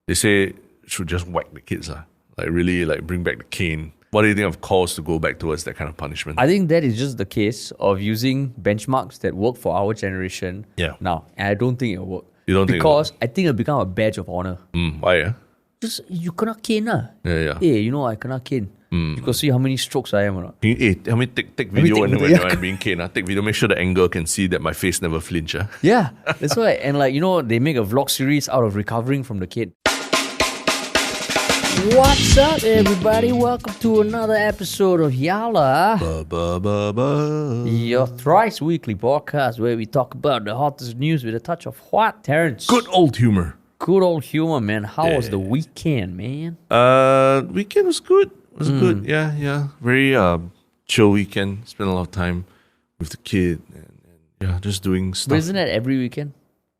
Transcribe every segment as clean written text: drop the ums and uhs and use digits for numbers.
they say should just whack the kids. Like really like bring back the cane. What do you think of calls to go back towards that kind of punishment? I think that is just the case of using benchmarks that work for our generation now. And I don't think it'll work. You don't think Because I think it'll become a badge of honor. Why? Just, you kena cane lah. Yeah. Hey, I kena cane. You can see how many strokes I am or not. Help me take video when I'm being caned. Take video, make sure the angle can see that my face never flinch. Yeah, that's why. And they make a vlog series out of recovering from the cane. What's up, everybody? Welcome to another episode of Yala, your thrice weekly podcast where we talk about the hottest news with a touch of what, Terrence? Good old humor. Good old humor, man. How was the weekend, man? Weekend was good. It was good. Yeah. Very chill weekend. Spent a lot of time with the kid and just doing stuff. But isn't that every weekend?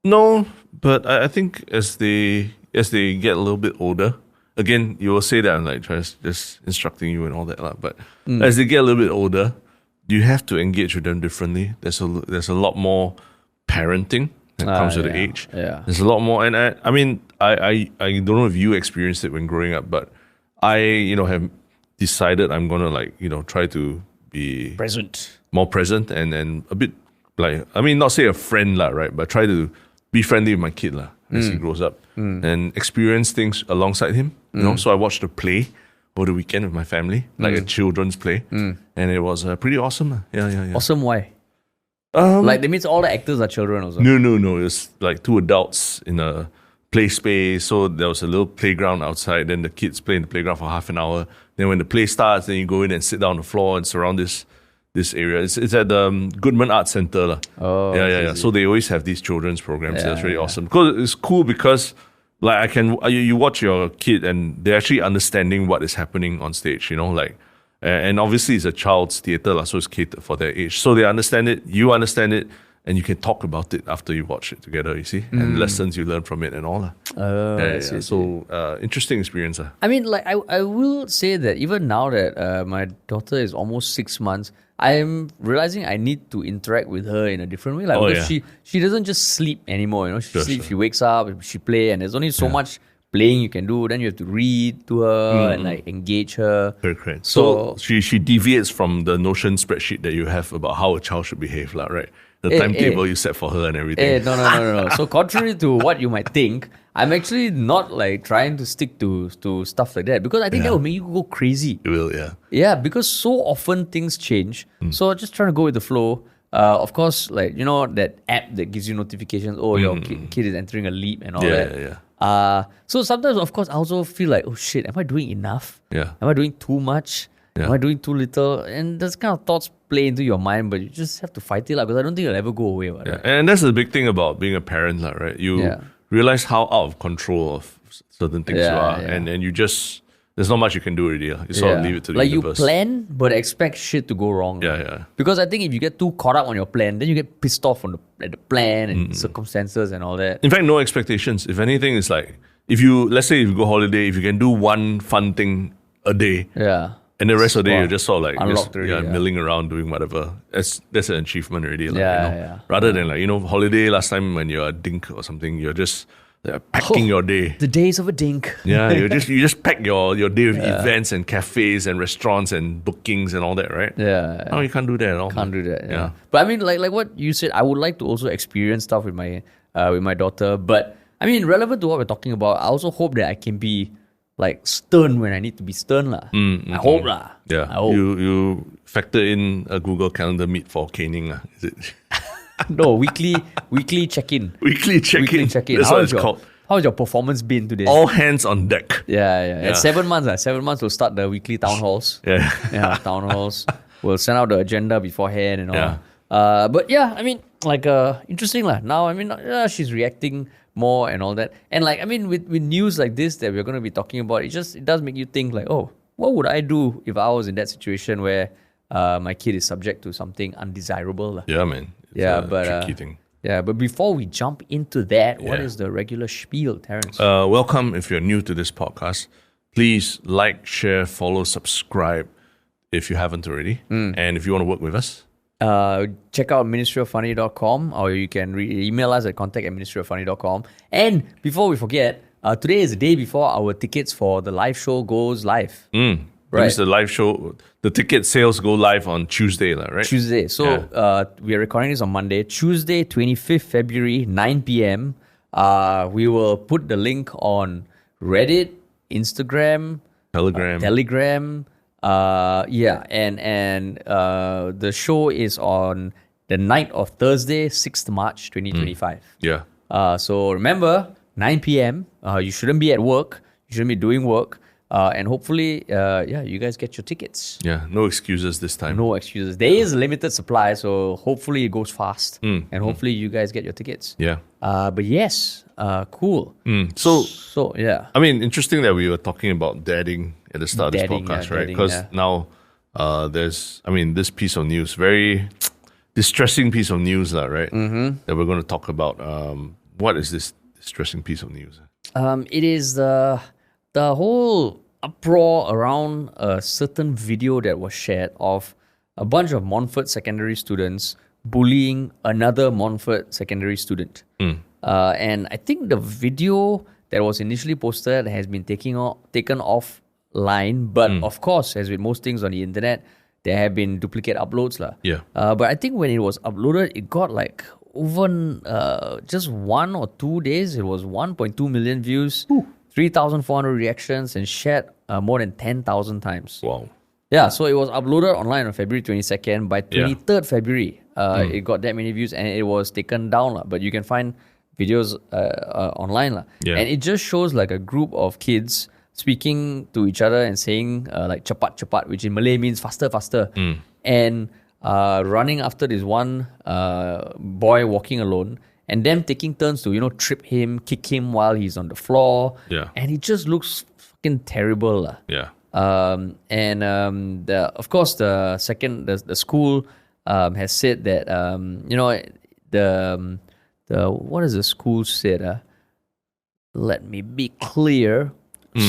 No, but I think as they get a little bit older. Again, you will say that I'm like just instructing you and all that, but as they get a little bit older, you have to engage with them differently. There's a lot more parenting that comes with the age. Yeah. There's a lot more, and I don't know if you experienced it when growing up, but I have decided I'm gonna try to be more present and a bit not say a friend right, but try to be friendly with my kid as he grows up and experience things alongside him. So I watched a play over the weekend with my family, like a children's play, and it was pretty awesome. Yeah. Awesome, why? That means all the actors are children also? No. It was like two adults in a play space. So there was a little playground outside. Then the kids play in the playground for half an hour. Then when the play starts, then you go in and sit down on the floor and surround this area. It's at the Goodman Arts Center. Oh, yeah. So they always have these children's programs. That's really awesome. Because it's cool because you watch your kid and they're actually understanding what is happening on stage, and obviously it's a child's theatre, so it's catered for their age. So they understand it, you understand it, and you can talk about it after you watch it together, you see, and lessons you learn from it and all. So interesting experience. I mean, I will say that even now that my daughter is almost 6 months, I am realizing I need to interact with her in a different way. Because she doesn't just sleep anymore. She sleeps, she wakes up, she plays, and there's only so much playing you can do. Then you have to read to her and engage her. Correct. So she deviates from the Notion spreadsheet that you have about how a child should behave, right? The timetable you set for her and everything. No. So contrary to what you might think, I'm actually not trying to stick to stuff like that because I think that will make you go crazy. It will, yeah. Yeah, because so often things change. So just trying to go with the flow. Of course, that app that gives you notifications. Oh, your kid is entering a leap and all that. Yeah. So sometimes, of course, I also feel like, oh shit, am I doing enough? Yeah. Am I doing too much? Yeah. Am I doing too little? And those kind of thoughts play into your mind, but you just have to fight it because I don't think it'll ever go away. Right? And that's the big thing about being a parent, right? You realize how out of control of certain things you are, and you just there's not much you can do already. You sort of leave it to the universe. You plan, but expect shit to go wrong. Yeah. Because I think if you get too caught up on your plan, then you get pissed off on the plan and circumstances and all that. In fact, no expectations. If anything, it's like let's say if you go holiday, if you can do one fun thing a day, and the rest of the day you're just sort of milling around doing whatever. That's an achievement already. Rather than holiday last time when you're a dink or something, you're just packing your day. The days of a dink. Yeah, you just pack your day with events and cafes and restaurants and bookings and all that, right? Yeah. No, you can't do that at all. Can't do that. Yeah. But I mean, like what you said, I would like to also experience stuff with my daughter. But I mean, relevant to what we're talking about, I also hope that I can be stern when I need to be stern I hope Yeah. I hope. You factor in a Google Calendar meet for caning is it? No, weekly check-in. Weekly check-in. That's what it's called. How has your performance been today? All hands on deck. Yeah. At 7 months, 7 months we'll start the weekly town halls. Yeah, town halls. We'll send out the agenda beforehand and all. But yeah, I mean, interesting now. I mean, she's reacting more and all that. And with news like this that we're going to be talking about, it does make you think oh, what would I do if I was in that situation where my kid is subject to something undesirable? Yeah, man. It's a tricky thing. Yeah, but before we jump into that, what is the regular spiel, Terrence? Welcome if you're new to this podcast. Please like, share, follow, subscribe if you haven't already. And if you want to work with us, check out ministryoffunny.com or you can email us at contact@ministryoffunny.com. And before we forget, today is the day before our tickets for the live show goes live. Right. The live show, the ticket sales go live on Tuesday, right? Tuesday. So we are recording this on Monday. Tuesday, 25th February, 9 p.m. We will put the link on Reddit, Instagram, Telegram. And the show is on the night of Thursday, 6th March, 2025. So remember, 9 p.m. You shouldn't be at work. You shouldn't be doing work. And hopefully, you guys get your tickets. Yeah, no excuses this time. No excuses. There is limited supply, so hopefully it goes fast. And hopefully you guys get your tickets. Yeah. But yes, cool. So yeah. I mean, interesting that we were talking about dadding at the start of this podcast, right? Because now there's, this piece of news, very distressing piece of news, right? That we're going to talk about. What is this distressing piece of news? It is the whole uproar around a certain video that was shared of a bunch of Montfort Secondary students bullying another Montfort Secondary student. And I think the video that was initially posted has been taken offline, but of course, as with most things on the internet, there have been duplicate uploads. But I think when it was uploaded, it got like over just 1 or 2 days, it was 1.2 million views. 3,400 reactions and shared more than 10,000 times. Wow. Yeah, so it was uploaded online on February 22nd. By 23rd February, it got that many views and it was taken down. But you can find videos online. And it just shows like a group of kids speaking to each other and saying like cepat cepat, which in Malay means faster, faster. And running after this one boy walking alone. And them taking turns to, trip him, kick him while he's on the floor. And it just looks fucking terrible. Of course, the school has said that, what has the school said? Let me be clear.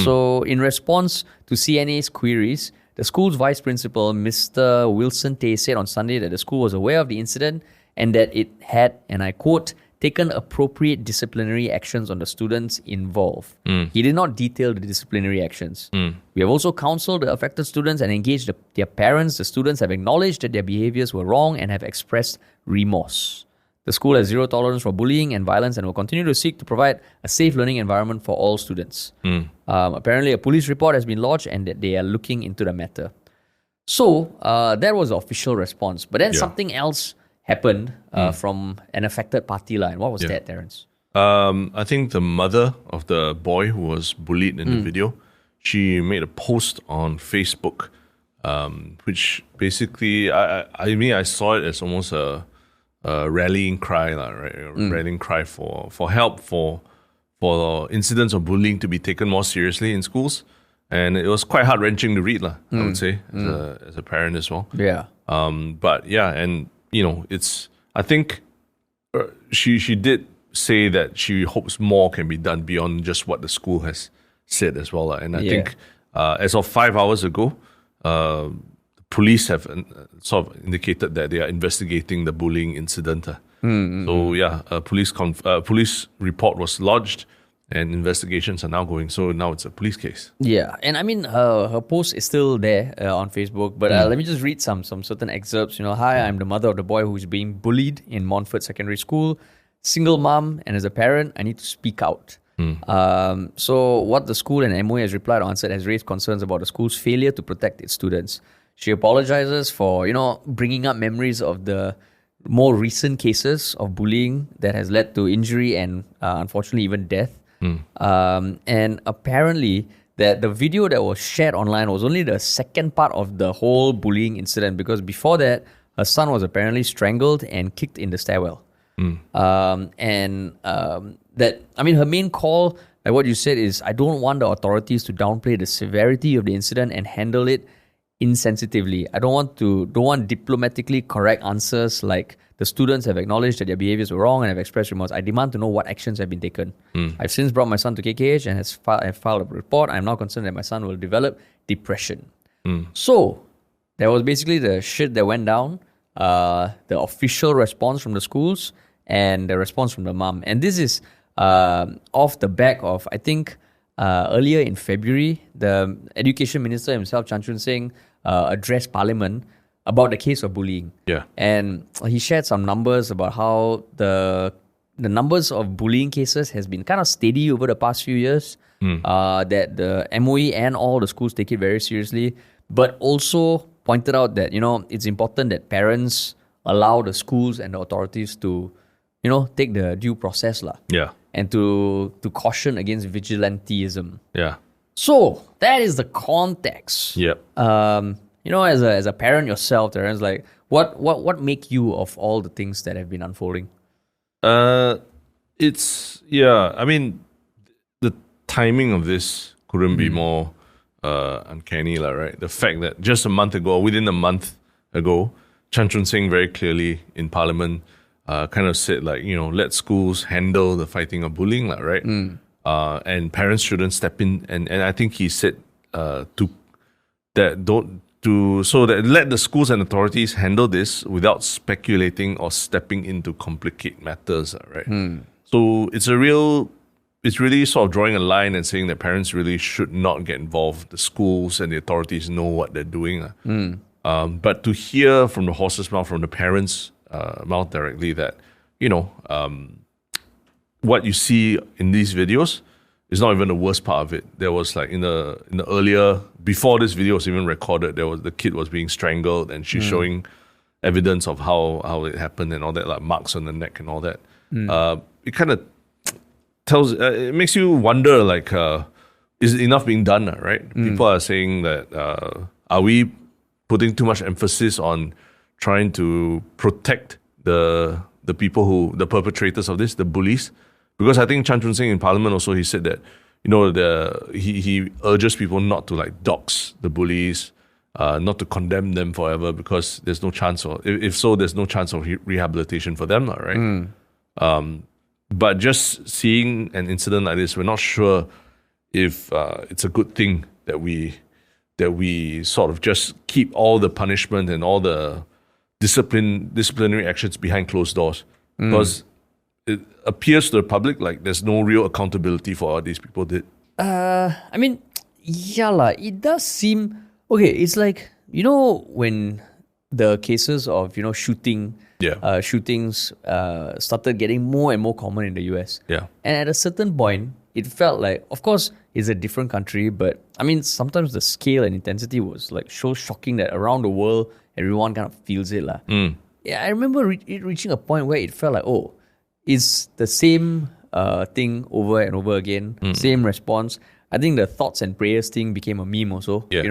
So in response to CNA's queries, the school's vice principal, Mr. Wilson Tay, said on Sunday that the school was aware of the incident and that it had, and I quote, taken appropriate disciplinary actions on the students involved. He did not detail the disciplinary actions. We have also counseled the affected students and engaged their parents. The students have acknowledged that their behaviors were wrong and have expressed remorse. The school has zero tolerance for bullying and violence and will continue to seek to provide a safe learning environment for all students. Apparently, a police report has been lodged and that they are looking into the matter. So, that was the official response. But then something else happened from an affected party line. What was that, Terence? I think the mother of the boy who was bullied in the video, she made a post on Facebook, which basically, I saw it as almost a rallying cry, right? A rallying cry for help, for incidents of bullying to be taken more seriously in schools. And it was quite heart-wrenching to read, I would say, as a parent as well. But yeah, and I think she did say that she hopes more can be done beyond just what the school has said as well. And I think as of 5 hours ago, the police have sort of indicated that they are investigating the bullying incident. So a police report was lodged and investigations are now going. So now it's a police case. Yeah, and her post is still there on Facebook. But let me just read some certain excerpts. Hi, I'm the mother of the boy who's being bullied in Montfort Secondary School. Single mom, and as a parent, I need to speak out. So what the school and MOE has replied or answered has raised concerns about the school's failure to protect its students. She apologizes for, bringing up memories of the more recent cases of bullying that has led to injury and unfortunately even death. And apparently that the video that was shared online was only the second part of the whole bullying incident, because before that, her son was apparently strangled and kicked in the stairwell. Her main call, like what you said, is I don't want the authorities to downplay the severity of the incident and handle it insensitively. I don't want diplomatically correct answers like the students have acknowledged that their behaviors were wrong and have expressed remorse. I demand to know what actions have been taken. I've since brought my son to KKH and have filed a report. I am now concerned that my son will develop depression. So there was basically the shit that went down, the official response from the schools and the response from the mom. And this is off the back of, I think, earlier in February, the Education Minister himself, Chan Chun Sing, addressed Parliament about the case of bullying. Yeah. And he shared some numbers about how the numbers of bullying cases has been kind of steady over the past few years. That the MOE and all the schools take it very seriously, but also pointed out that, it's important that parents allow the schools and the authorities to, take the due process Yeah. and to caution against vigilantism. Yeah. So that is the context. Yep. As a parent yourself, Terence, like what make you of all the things that have been unfolding? I mean, the timing of this couldn't be more uncanny, right? The fact that just within a month ago, Chan Chun Sing very clearly in Parliament kind of said, let schools handle the fighting of bullying, right? And parents shouldn't step in. And I think he said let the schools and authorities handle this without speculating or stepping in to complicate matters, right? So it's really sort of drawing a line and saying that parents really should not get involved. The schools and the authorities know what they're doing. But to hear from the horse's mouth, from the parents' mouth directly that, what you see in these videos is not even the worst part of it. There was in the earlier, before this video was even recorded, the kid was being strangled and she's showing evidence of how it happened and all that, like marks on the neck and all that. It kind of it makes you wonder, is enough being done, right? People are saying that, are we putting too much emphasis on trying to protect the perpetrators of this, the bullies? Because I think Chan Chun Sing in Parliament also, he said that, he urges people not to dox the bullies, not to condemn them forever, because there's no chance there's no chance of rehabilitation for them, right? But just seeing an incident like this, we're not sure if it's a good thing that we sort of just keep all the punishment and all the disciplinary actions behind closed doors, because it appears to the public like there's no real accountability for what these people did. I mean, it does seem okay. It's like, when the cases of shootings started getting more and more common in the US. Yeah. And at a certain point, it felt like, of course, it's a different country, but I mean, sometimes the scale and intensity was so shocking that around the world, everyone kind of feels it. Yeah, I remember it reaching a point where it felt like, it's the same thing over and over again, same response. I think the thoughts and prayers thing became a meme also. Yeah.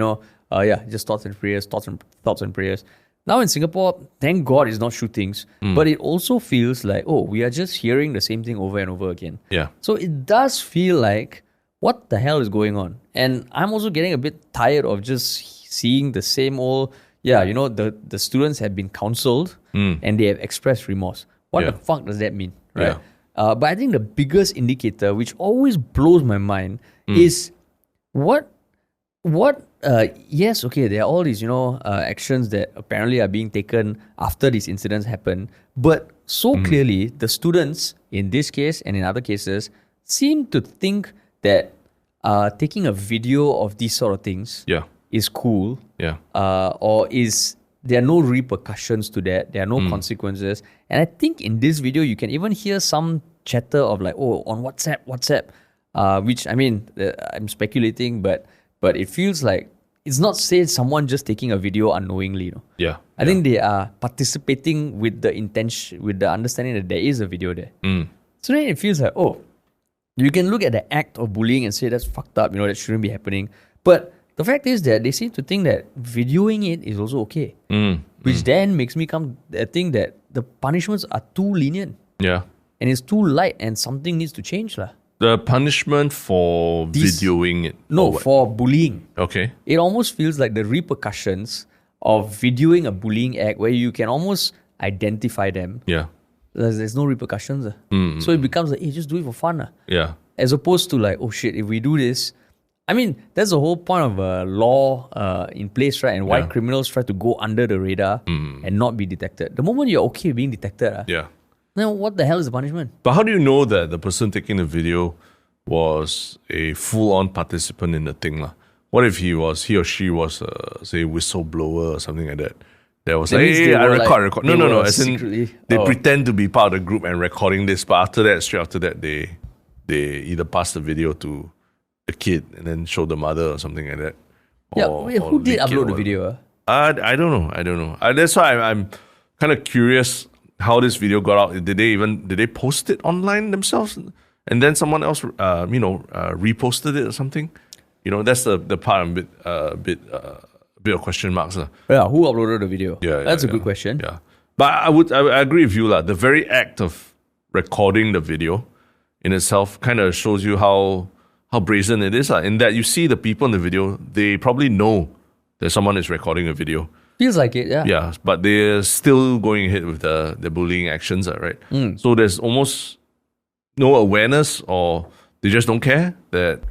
Just thoughts and prayers. Now in Singapore, thank God it's not shootings, but it also feels like, we are just hearing the same thing over and over again. Yeah. So it does feel like, what the hell is going on? And I'm also getting a bit tired of just seeing the same old, the students have been counseled and they have expressed remorse. What the fuck does that mean? Right? Yeah. But I think the biggest indicator, which always blows my mind, is yes, okay, there are all these, actions that apparently are being taken after these incidents happen. But so clearly, the students in this case and in other cases seem to think that taking a video of these sort of things is cool. Yeah. Or there are no repercussions to that. There are no consequences. And I think in this video, you can even hear some chatter of on WhatsApp. Which, I mean, I'm speculating, but it feels like it's not someone just taking a video unknowingly. Yeah. I think they are participating with the intention, with the understanding that there is a video there. So then it feels like, you can look at the act of bullying and say that's fucked up, that shouldn't be happening. But the fact is that they seem to think that videoing it is also okay. Which then makes me think that the punishments are too lenient. Yeah. And it's too light and something needs to change. The punishment for videoing it? No, for bullying. Okay. It almost feels like the repercussions of videoing a bullying act where you can almost identify them. Yeah. There's no repercussions. So it becomes like, hey, just do it for fun. Yeah. As opposed to oh shit, if we do this, I mean, that's the whole point of a law in place, right? And why criminals try to go under the radar and not be detected. The moment you're okay being detected, Now, what the hell is the punishment? But how do you know that the person taking the video was a full-on participant in the thing, lah? What if he or she was, say, whistleblower or something like that? That was like, hey, I record. No. As in, they pretend to be part of the group and recording this, but straight after that, they either pass the video to the kid and then show the mother or something like that. Who did upload the video? I don't know. That's why I'm kind of curious how this video got out. Did they post it online themselves, and then someone else reposted it or something? That's the part I'm a bit of question marks. Yeah, who uploaded the video? That's a good question. Yeah, but I agree with you, lah. The very act of recording the video in itself kind of shows you how brazen it is, in that you see the people in the video, they probably know that someone is recording a video. Feels like it, yeah. Yeah, but they're still going ahead with the bullying actions, right? So there's almost no awareness, or they just don't care that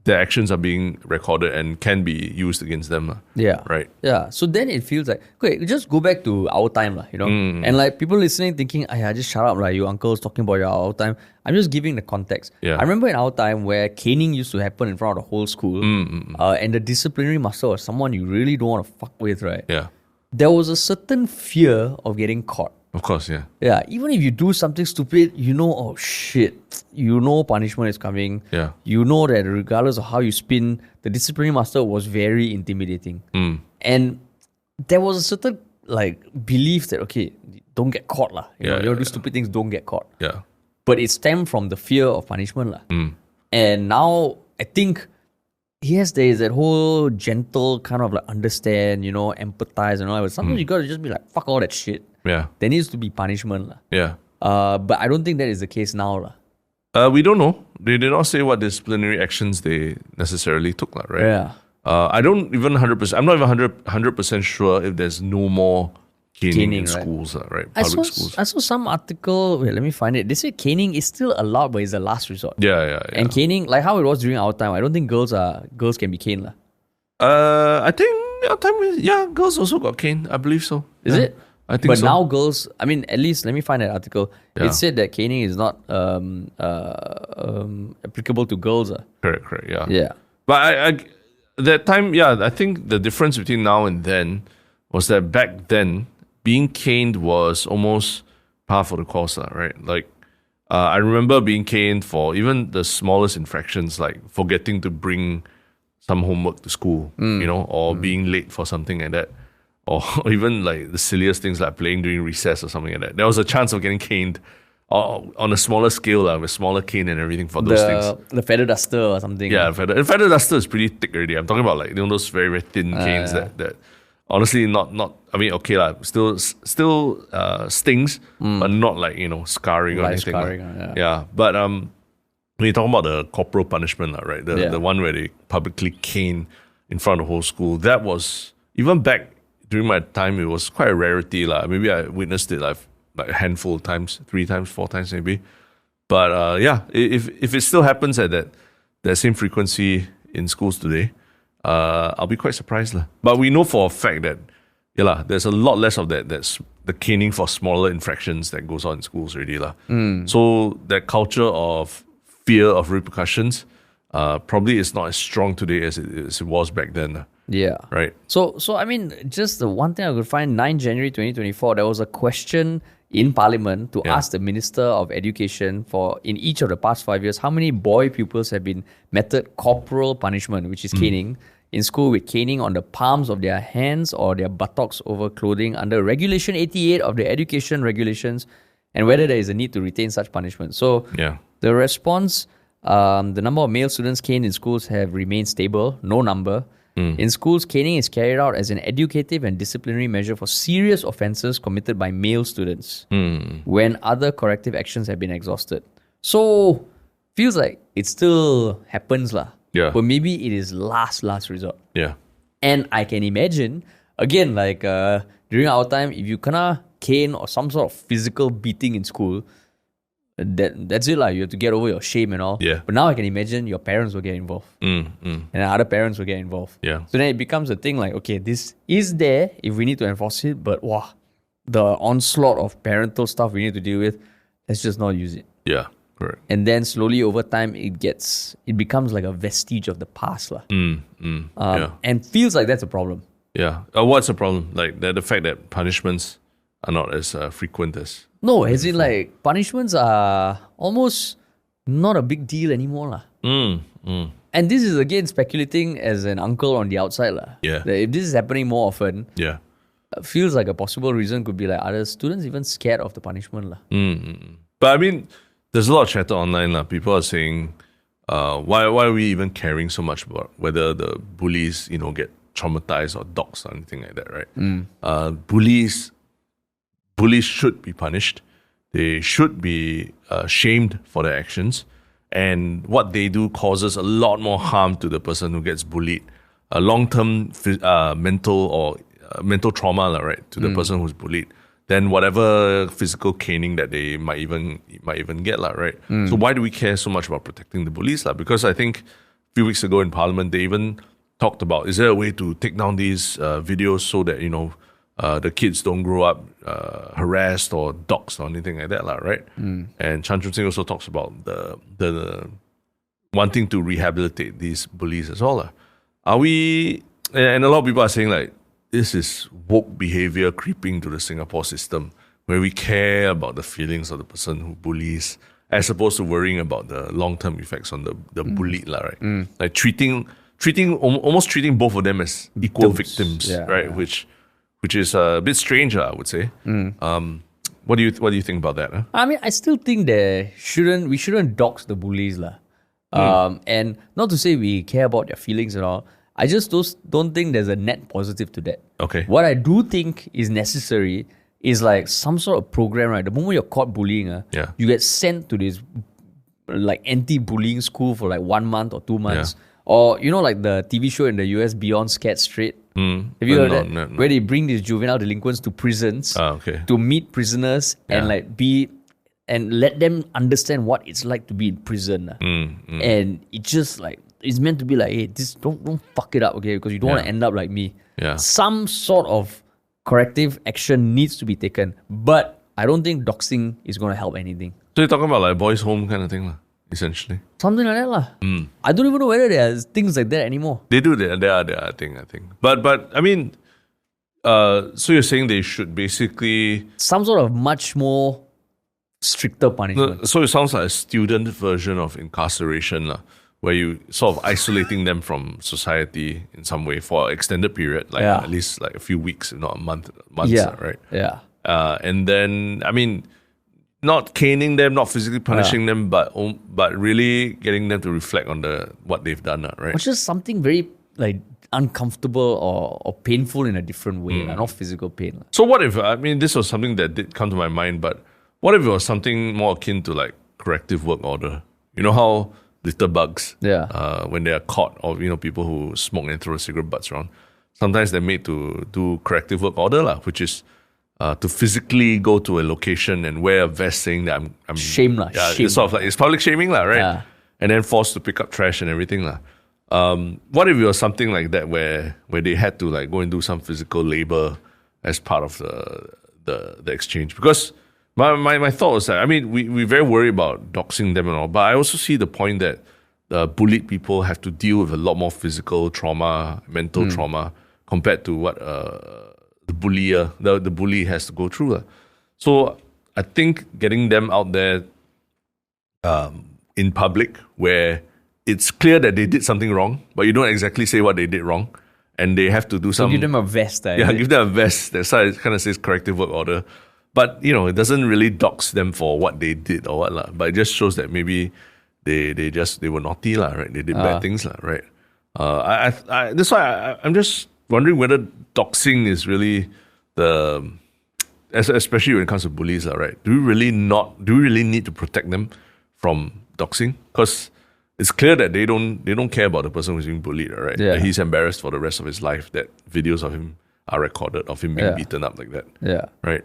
their actions are being recorded and can be used against them. Yeah. Right? Yeah. So then it feels like, okay, just go back to our time, and like people listening thinking, just shut up, you uncles talking about our time. I'm just giving the context. Yeah. I remember in our time where caning used to happen in front of the whole school, and the disciplinary master was someone you really don't want to fuck with, right? Yeah. There was a certain fear of getting caught. Of course, yeah. Yeah, even if you do something stupid, oh shit, punishment is coming. Yeah. You know that regardless of how you spin, the disciplinary master was very intimidating. And there was a certain belief that, okay, don't get caught lah. You do stupid things, don't get caught. Yeah. But it stemmed from the fear of punishment lah. And now I think yes, there is that whole gentle kind of understand, empathize and all that. But sometimes you got to just be like, fuck all that shit. Yeah. There needs to be punishment. Yeah. But I don't think that is the case now. We don't know. They did not say what disciplinary actions they necessarily took, right? Yeah. I don't even 100%, I'm not even 100% sure if there's no more caning in schools, right? Public schools. I saw some article, wait, let me find it. They say caning is still allowed, but it's the last resort. Yeah. And caning, like how it was during our time, I don't think girls can be caned. I think our time, girls also got caned. I believe so. Is it? I think so. But now girls, at least, let me find that article. Yeah. It said that caning is not applicable to girls. Correct, yeah. Yeah. But I that time, I think the difference between now and then was that back then, being caned was almost par for the course, right? I remember being caned for even the smallest infractions, like forgetting to bring some homework to school, or being late for something like that. Or even the silliest things like playing during recess or something like that. There was a chance of getting caned on a smaller scale, with a smaller cane and everything for those things. The feather duster or something. Yeah, feather duster is pretty thick already. I'm talking about those very, very thin canes that honestly not okay still stings, but not scarring or anything. Yeah. But when you talk about the corporal punishment, right? The one where they publicly cane in front of the whole school, that was even back during my time, it was quite a rarity. Maybe I witnessed it like a handful of times, 3 times, 4 times maybe. But if it still happens at that same frequency in schools today, I'll be quite surprised. But we know for a fact that there's a lot less of that's the caning for smaller infractions that goes on in schools already. So that culture of fear of repercussions probably is not as strong today as it was back then. Yeah. Right. So just the one thing I could find, 9 January 2024, there was a question in Parliament to ask the Minister of Education for, in each of the past 5 years, how many boy pupils have been meted corporal punishment, which is caning, in school with caning on the palms of their hands or their buttocks over clothing under Regulation 88 of the Education Regulations, and whether there is a need to retain such punishment. So the response, the number of male students caned in schools have remained stable, no number. In schools, caning is carried out as an educative and disciplinary measure for serious offences committed by male students when other corrective actions have been exhausted. So, feels like it still happens Yeah. But maybe it is last resort. Yeah. And I can imagine, again, during our time, if you kena cane or some sort of physical beating in school, that's it. You have to get over your shame and all. Yeah. But now I can imagine your parents will get involved. And other parents will get involved. Yeah. So then it becomes a thing okay, this is there if we need to enforce it, but the onslaught of parental stuff we need to deal with, let's just not use it. Yeah, correct. And then slowly over time, it becomes like a vestige of the past. And feels like that's a problem. Yeah. What's the problem? Like the fact that punishments are not as frequent as... No, as in like punishments are almost not a big deal anymore. And this is again speculating as an uncle on the outside. Yeah. That if this is happening more often, feels like a possible reason could be like, are the students even scared of the punishment? But I mean, there's a lot of chatter online. People are saying, why are we even caring so much about whether the bullies, get traumatized or doxxed or anything like that, right? Bullies should be punished. They should be shamed for their actions. And what they do causes a lot more harm to the person who gets bullied. A long-term mental trauma, right, to the person who's bullied, than whatever physical caning that they might even get, right? So why do we care so much about protecting the bullies? Because I think a few weeks ago in Parliament, they even talked about, is there a way to take down these videos so that, the kids don't grow up harassed or doxxed or anything like that, right? And Chan Chun Sing also talks about the wanting to rehabilitate these bullies as well. Are we, and a lot of people are saying like, this is woke behavior creeping to the Singapore system where we care about the feelings of the person who bullies as opposed to worrying about the long-term effects on the bullied, right? Like almost treating both of them as equal victims, right? Yeah. Which is a bit strange, I would say. What do you think about that? I mean, I still think we shouldn't dox the bullies. And not to say we care about their feelings and all. I just don't think there's a net positive to that. Okay. What I do think is necessary is like some sort of program, right? The moment you're caught bullying, you get sent to this like anti-bullying school for like 1 month or 2 months. Yeah. Or, like the TV show in the US, Beyond Scared Straight. Have you heard that? No. Where they bring these juvenile delinquents to prisons to meet prisoners and and let them understand what it's like to be in prison. And it's just like, it's meant to be like, hey, don't fuck it up, okay? Because you don't want to end up like me. Yeah. Some sort of corrective action needs to be taken. But I don't think doxing is going to help anything. So you're talking about like boys' home kind of thing, essentially? Something like that. I don't even know whether there are things like that anymore. They do, there are, I think. But I mean, so you're saying they should basically... Some sort of much more stricter punishment. No, so it sounds like a student version of incarceration, where you sort of isolating them from society in some way for an extended period, at least like a few weeks, if not a months, right? Yeah. And then, I mean, not caning them, not physically punishing them, but really getting them to reflect on what they've done, right? Which is something very like uncomfortable or painful in a different way, not physical pain. So what if, I mean, this was something that did come to my mind, but what if it was something more akin to like corrective work order? You know how little bugs, when they are caught, or people who smoke and throw cigarette butts around, sometimes they're made to do corrective work order, which is to physically go to a location and wear a vest saying that I'm shame. It's sort of like, it's public shaming, right? Yeah. And then forced to pick up trash and everything. What if it was something like that where they had to like go and do some physical labor as part of the exchange? Because my thought was that, I mean, we're very worried about doxing them and all, but I also see the point that bullied people have to deal with a lot more physical trauma, mental trauma, compared to what the bully has to go through. So I think getting them out there in public where it's clear that they did something wrong, but you don't exactly say what they did wrong, and they have to do some... So give them a vest. Give them a vest. That's why it kind of says corrective work order. But, it doesn't really dox them for what they did or what. But it just shows that maybe they were naughty, right? They did bad things, right? That's why I'm just wondering whether doxing is really especially when it comes to bullies, right? Do we really need to protect them from doxing? Because it's clear that they don't care about the person who's being bullied, right? Yeah. That he's embarrassed for the rest of his life, that videos of him are recorded of him being beaten up like that. Yeah. Right.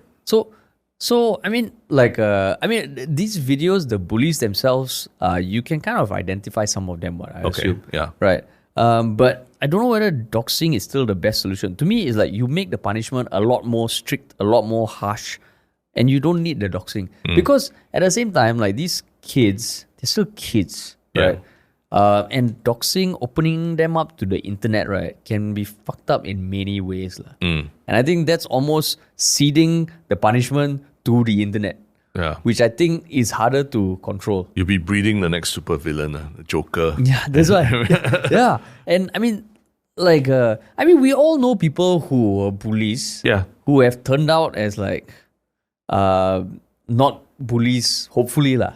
So I mean, these videos, the bullies themselves, you can kind of identify some of them. I assume. Yeah. Right. But I don't know whether doxing is still the best solution. To me, it's like you make the punishment a lot more strict, a lot more harsh, and you don't need the doxing. Because at the same time, like these kids, they're still kids, right? And doxing, opening them up to the internet, right, can be fucked up in many ways. And I think that's almost ceding the punishment to the internet. Yeah. Which I think is harder to control. You'll be breeding the next super villain, the Joker. Yeah, that's why. Yeah. And I mean, like, we all know people who were bullies. Yeah. Who have turned out as like, not bullies, hopefully lah.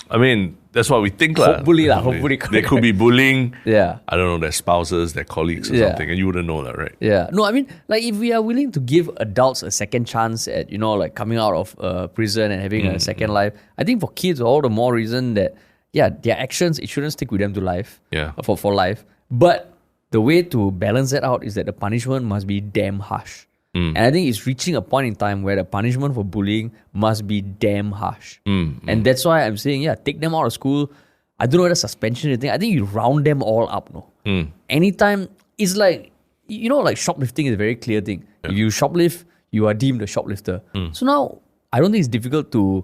I mean, that's what we think lah. Hopefully lah, hopefully. They could be bullying, Yeah. I don't know, their spouses, their colleagues or something, and you wouldn't know that, right? Yeah. No, I mean, like if we are willing to give adults a second chance at, like coming out of prison and having a second life, I think for kids, all the more reason that, their actions, it shouldn't stick with them to life. Yeah. For life. But the way to balance that out is that the punishment must be damn harsh. And I think it's reaching a point in time where the punishment for bullying must be damn harsh. And that's why I'm saying, take them out of school. I don't know whether suspension or anything. I think you round them all up. No, anytime it's like, like shoplifting is a very clear thing. If you shoplift, you are deemed a shoplifter. So now I don't think it's difficult to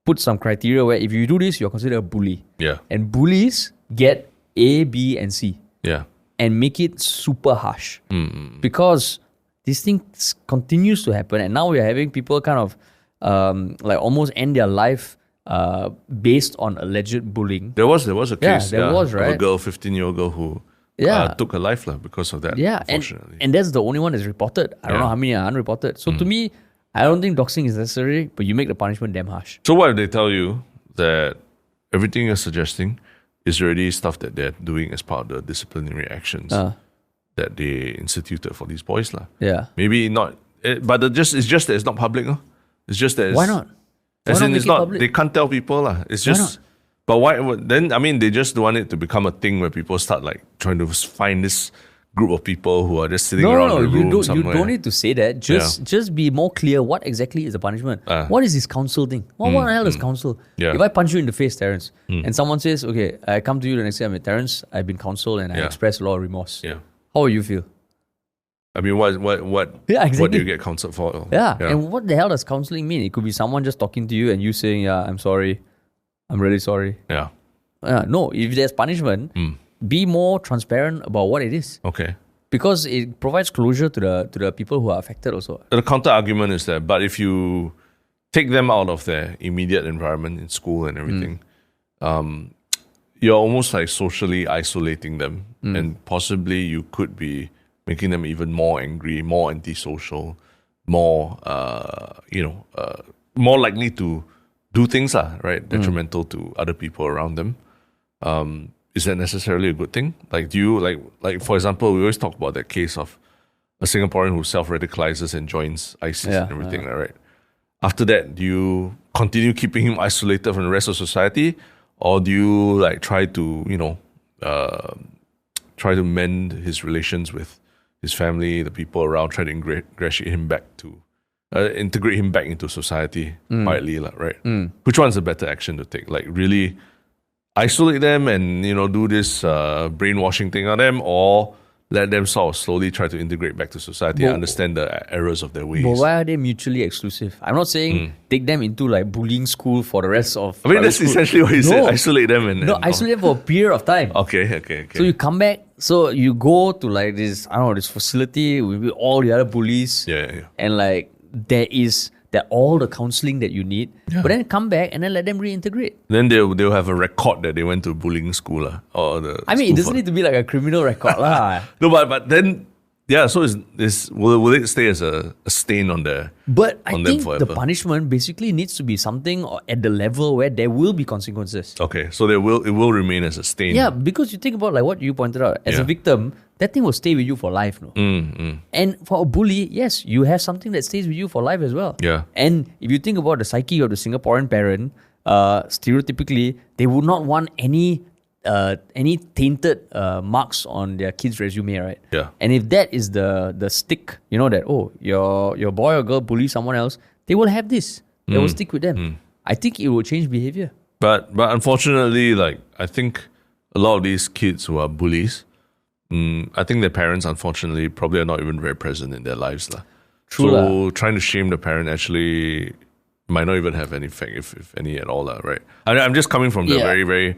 put some criteria where if you do this, you're considered a bully. Yeah. And bullies get A, B, and C. Yeah. And make it super harsh. Because this thing continues to happen, and now we are having people kind of like almost end their life based on alleged bullying. There was a case. There was, right? Of a girl, 15-year-old girl who took her life because of that. Yeah, unfortunately. and that's the only one that's reported. I don't know how many are unreported. So to me, I don't think doxing is necessary, but you make the punishment damn harsh. So what if they tell you that everything you're suggesting is already stuff that they're doing as part of the disciplinary actions that they instituted for these boys lah? Yeah. Maybe not, but it's just that it's not public. It's just that Why not? As in, make it's it not. public? They can't tell people lah. It's just. But why? Then I mean, they just want it to become a thing where people start like trying to find this group of people who are just sitting around the room somewhere. You don't need to say that. Just be more clear. What exactly is the punishment? What is this counsel thing? What the hell is counsel? Yeah. If I punch you in the face, Terence, and someone says, "Okay, I come to you the next day, I'm like, Terence, I've been counseled and I expressed a lot of remorse." Yeah. How will you feel? I mean, what exactly. what do you get counseled for? Yeah. And what the hell does counseling mean? It could be someone just talking to you and you saying, "Yeah, I'm sorry. I'm really sorry." Yeah. No, if there's punishment, be more transparent about what it is. Okay. Because it provides closure to the people who are affected also. The counter argument is that, but if you take them out of their immediate environment in school and everything, you're almost like socially isolating them, and possibly you could be making them even more angry, more antisocial, more more likely to do things detrimental to other people around them. Is that necessarily a good thing? Like, do you like for example, we always talk about that case of a Singaporean who self-radicalizes and joins ISIS and everything, right? After that, do you continue keeping him isolated from the rest of society, or do you like try to mend his relations with his family, the people around, try to integrate him back into society quietly, right? Which one's a better action to take? Like, really isolate them and do this brainwashing thing on them, or let them sort of slowly try to integrate back to society and understand the errors of their ways? But why are they mutually exclusive? I'm not saying take them into like bullying school for the rest of. I mean, that's essentially what you said. Isolate them isolate them for a period of time. Okay. So you come back. So you go to like this, this facility with all the other bullies. Yeah. And like there is all the counseling that you need, but then come back and then let them reintegrate. Then they'll have a record that they went to bullying school it doesn't need to be like a criminal record lah. No, but then so will it stay as a stain on them? But I think forever? The punishment basically needs to be something at the level where there will be consequences. Okay, so it will remain as a stain. Yeah, because you think about like what you pointed out as a victim. That thing will stay with you for life, no? And for a bully, yes, you have something that stays with you for life as well. Yeah. And if you think about the psyche of the Singaporean parent, stereotypically, they would not want any tainted marks on their kid's resume, right? Yeah. And if that is the stick, that your boy or girl bullies someone else, they will have this. They will stick with them. I think it will change behavior. But unfortunately, like, I think a lot of these kids who are bullies, I think their parents, unfortunately, probably are not even very present in their lives. True. So trying to shame the parent actually might not even have any effect, if any at all, right? I'm just coming from the very, very,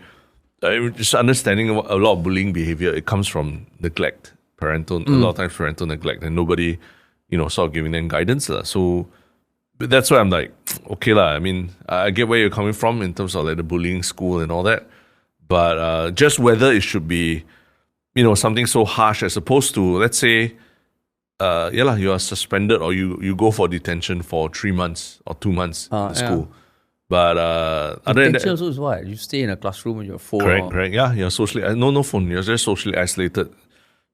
just understanding a lot of bullying behavior. It comes from neglect, a lot of times parental neglect, and nobody, sort of giving them guidance. So that's why I'm like, okay lah. I mean, I get where you're coming from in terms of like the bullying school and all that, but just whether it should be, something so harsh as opposed to, let's say, you are suspended or you go for detention for 3 months or 2 months in school. But other than that, also is what? You stay in a classroom with your phone. Correct. Yeah, you're socially no phone. You're just socially isolated,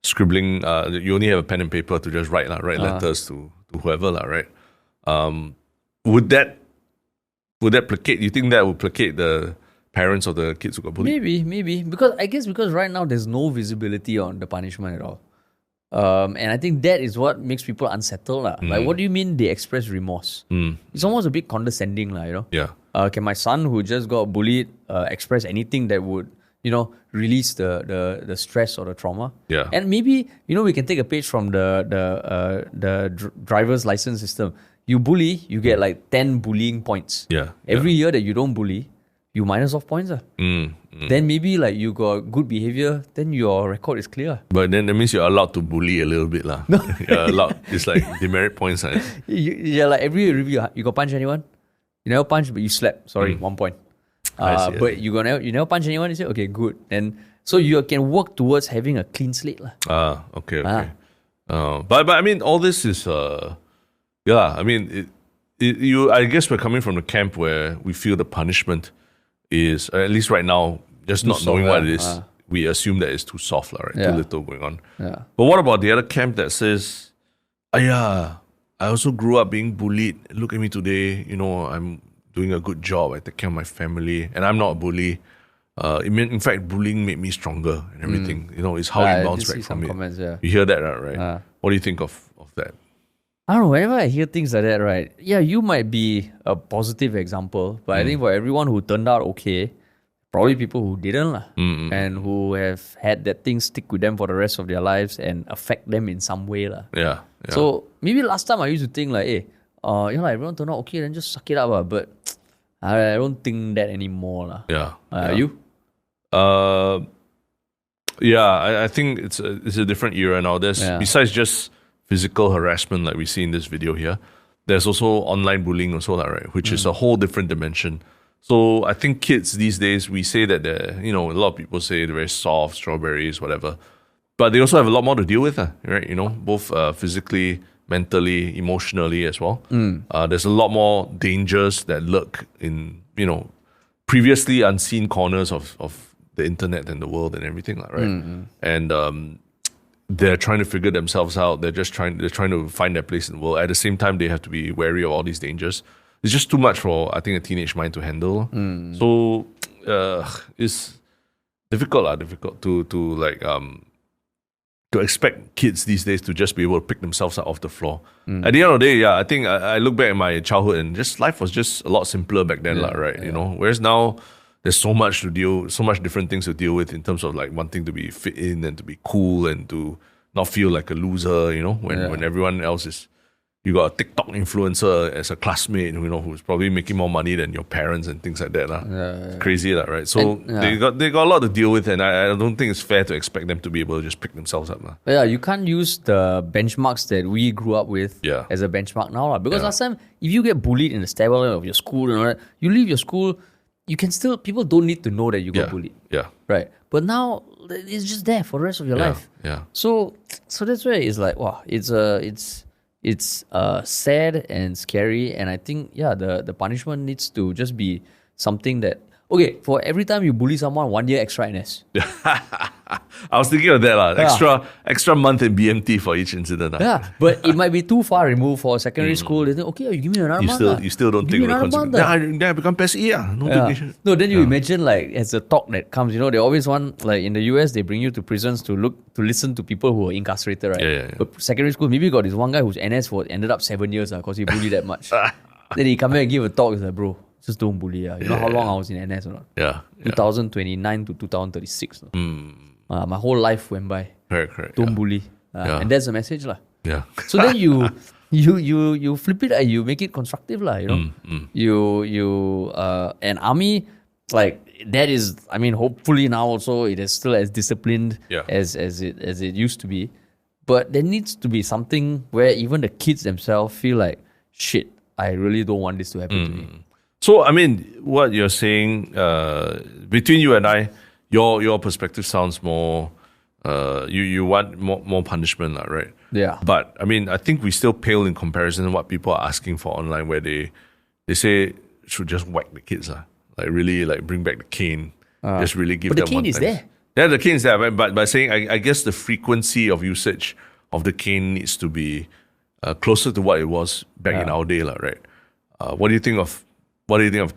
scribbling. You only have a pen and paper to just write letters to whoever right. Would that placate? You think that would placate the parents of the kids who got bullied? Maybe because right now there's no visibility on the punishment at all. And I think that is what makes people unsettled. Like, what do you mean they express remorse? It's almost a bit condescending. Yeah. Can my son who just got bullied express anything that would, release the stress or the trauma? Yeah. And maybe, we can take a page from the driver's license system. You bully, you get like 10 bullying points. Yeah. Every year that you don't bully, you minus off points. Then maybe like you got good behavior, then your record is clear. But then that means you're allowed to bully a little bit. No. You're allowed. It's like demerit points. Yeah, like every review, you got punch anyone? You never punch, but you slap. Sorry, 1 point. But you never punch anyone, you say, okay, good. And so you can work towards having a clean slate. Okay. But I mean, all this is, I mean, I guess we're coming from the camp where we feel the punishment is, at least right now, just too not soft, knowing what it is, we assume that it's too soft, right? Too little going on. Yeah. But what about the other camp that says, I also grew up being bullied. Look at me today, I'm doing a good job. I take care of my family, and I'm not a bully. In fact, bullying made me stronger and everything. It's how you bounce back from it. Comments, You hear that, right? What do you think of that? I don't know, whenever I hear things like that, right? Yeah, you might be a positive example, but I think for everyone who turned out okay, probably people who didn't and who have had that thing stick with them for the rest of their lives and affect them in some way. Yeah. So maybe last time I used to think like, hey, everyone turned out okay, then just suck it up. But I don't think that anymore. You? I think it's a different era now. There's besides just physical harassment like we see in this video here, there's also online bullying also, right? Which is a whole different dimension. So I think kids these days, we say that they're, a lot of people say they're very soft, strawberries, whatever. But they also have a lot more to deal with, right? Both physically, mentally, emotionally as well. There's a lot more dangers that lurk in, previously unseen corners of the internet and the world and everything, right? And they're trying to figure themselves out. They're trying to find their place in the world. At the same time, they have to be wary of all these dangers. It's just too much for, I think, a teenage mind to handle. So it's difficult to expect kids these days to just be able to pick themselves up off the floor. At the end of the day, I think I look back at my childhood and just life was just a lot simpler back then, right? Whereas now there's so much different things to deal with in terms of like wanting to be fit in and to be cool and to not feel like a loser, when everyone else is. You got a TikTok influencer as a classmate, who's probably making more money than your parents and things like that. It's crazy, right? So they got a lot to deal with, and I don't think it's fair to expect them to be able to just pick themselves up. Yeah, you can't use the benchmarks that we grew up with as a benchmark now. Because last time, if you get bullied in the stairwell of your school and all that, you leave your school, you can still, people don't need to know that you got bullied. Yeah. Right. But now, it's just there for the rest of your life. Yeah. So that's where it's like, wow, it's sad and scary, and I think the punishment needs to just be something that, okay, for every time you bully someone, 1 year extra NS. I was thinking of that. Extra month in BMT for each incident. Yeah, but it might be too far removed for secondary school. They think, okay, you give me another month. You still don't take the consequences. I become PESI. No, then you imagine like as a talk that comes, they always want, like in the US, they bring you to prisons to listen to people who are incarcerated, right? Yeah. But secondary school, maybe you got this one guy whose NS ended up 7 years because he bullied that much. Then he come here and give a talk. He's like, bro, just don't bully. You know how long I was in NS or not? Yeah. 2029 to 2036. My whole life went by. Correct. Don't bully. And that's the message. Yeah. So then you you flip it, you make it constructive, lah. And army, like that is, I mean, hopefully now also it is still as disciplined as it used to be, but there needs to be something where even the kids themselves feel like, shit, I really don't want this to happen to me. So I mean, what you're saying, between you and I, your perspective sounds more. You want more punishment, right? Yeah. But I mean, I think we still pale in comparison to what people are asking for online, where they say should just whack the kids, like really like bring back the cane, just really give them. But the cane is there. Yeah, the cane is there. But by saying, I guess the frequency of usage of the cane needs to be closer to what it was back in our day, right? What do you think of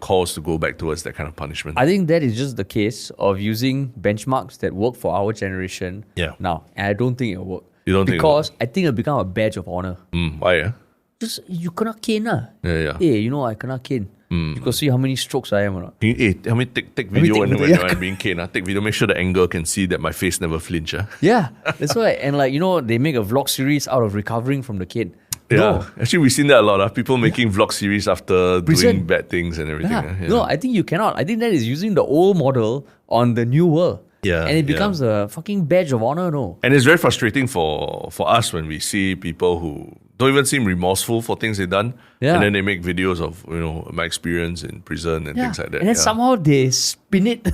calls to go back towards that kind of punishment? I think that is just the case of using benchmarks that work for our generation now. And I don't think it'll work. You don't think Because I think it'll become a badge of honor. Why? Just, you cannot cane. Yeah. Hey, I cannot cane. You can see how many strokes I am or not. Hey, help me take video when I'm being caned. Take video, make sure the angle can see that my face never flinch. Yeah, that's why. And they make a vlog series out of recovering from the cane. Yeah, No. actually we've seen that a lot. People making vlog series after doing bad things and everything. Yeah. No, I think you cannot. I think that is using the old model on the new world. Yeah, And it becomes a fucking badge of honor, no? And it's very frustrating for us when we see people who don't even seem remorseful for things they've done. Yeah. And then they make videos of, my experience in prison and things like that. And then somehow they spin it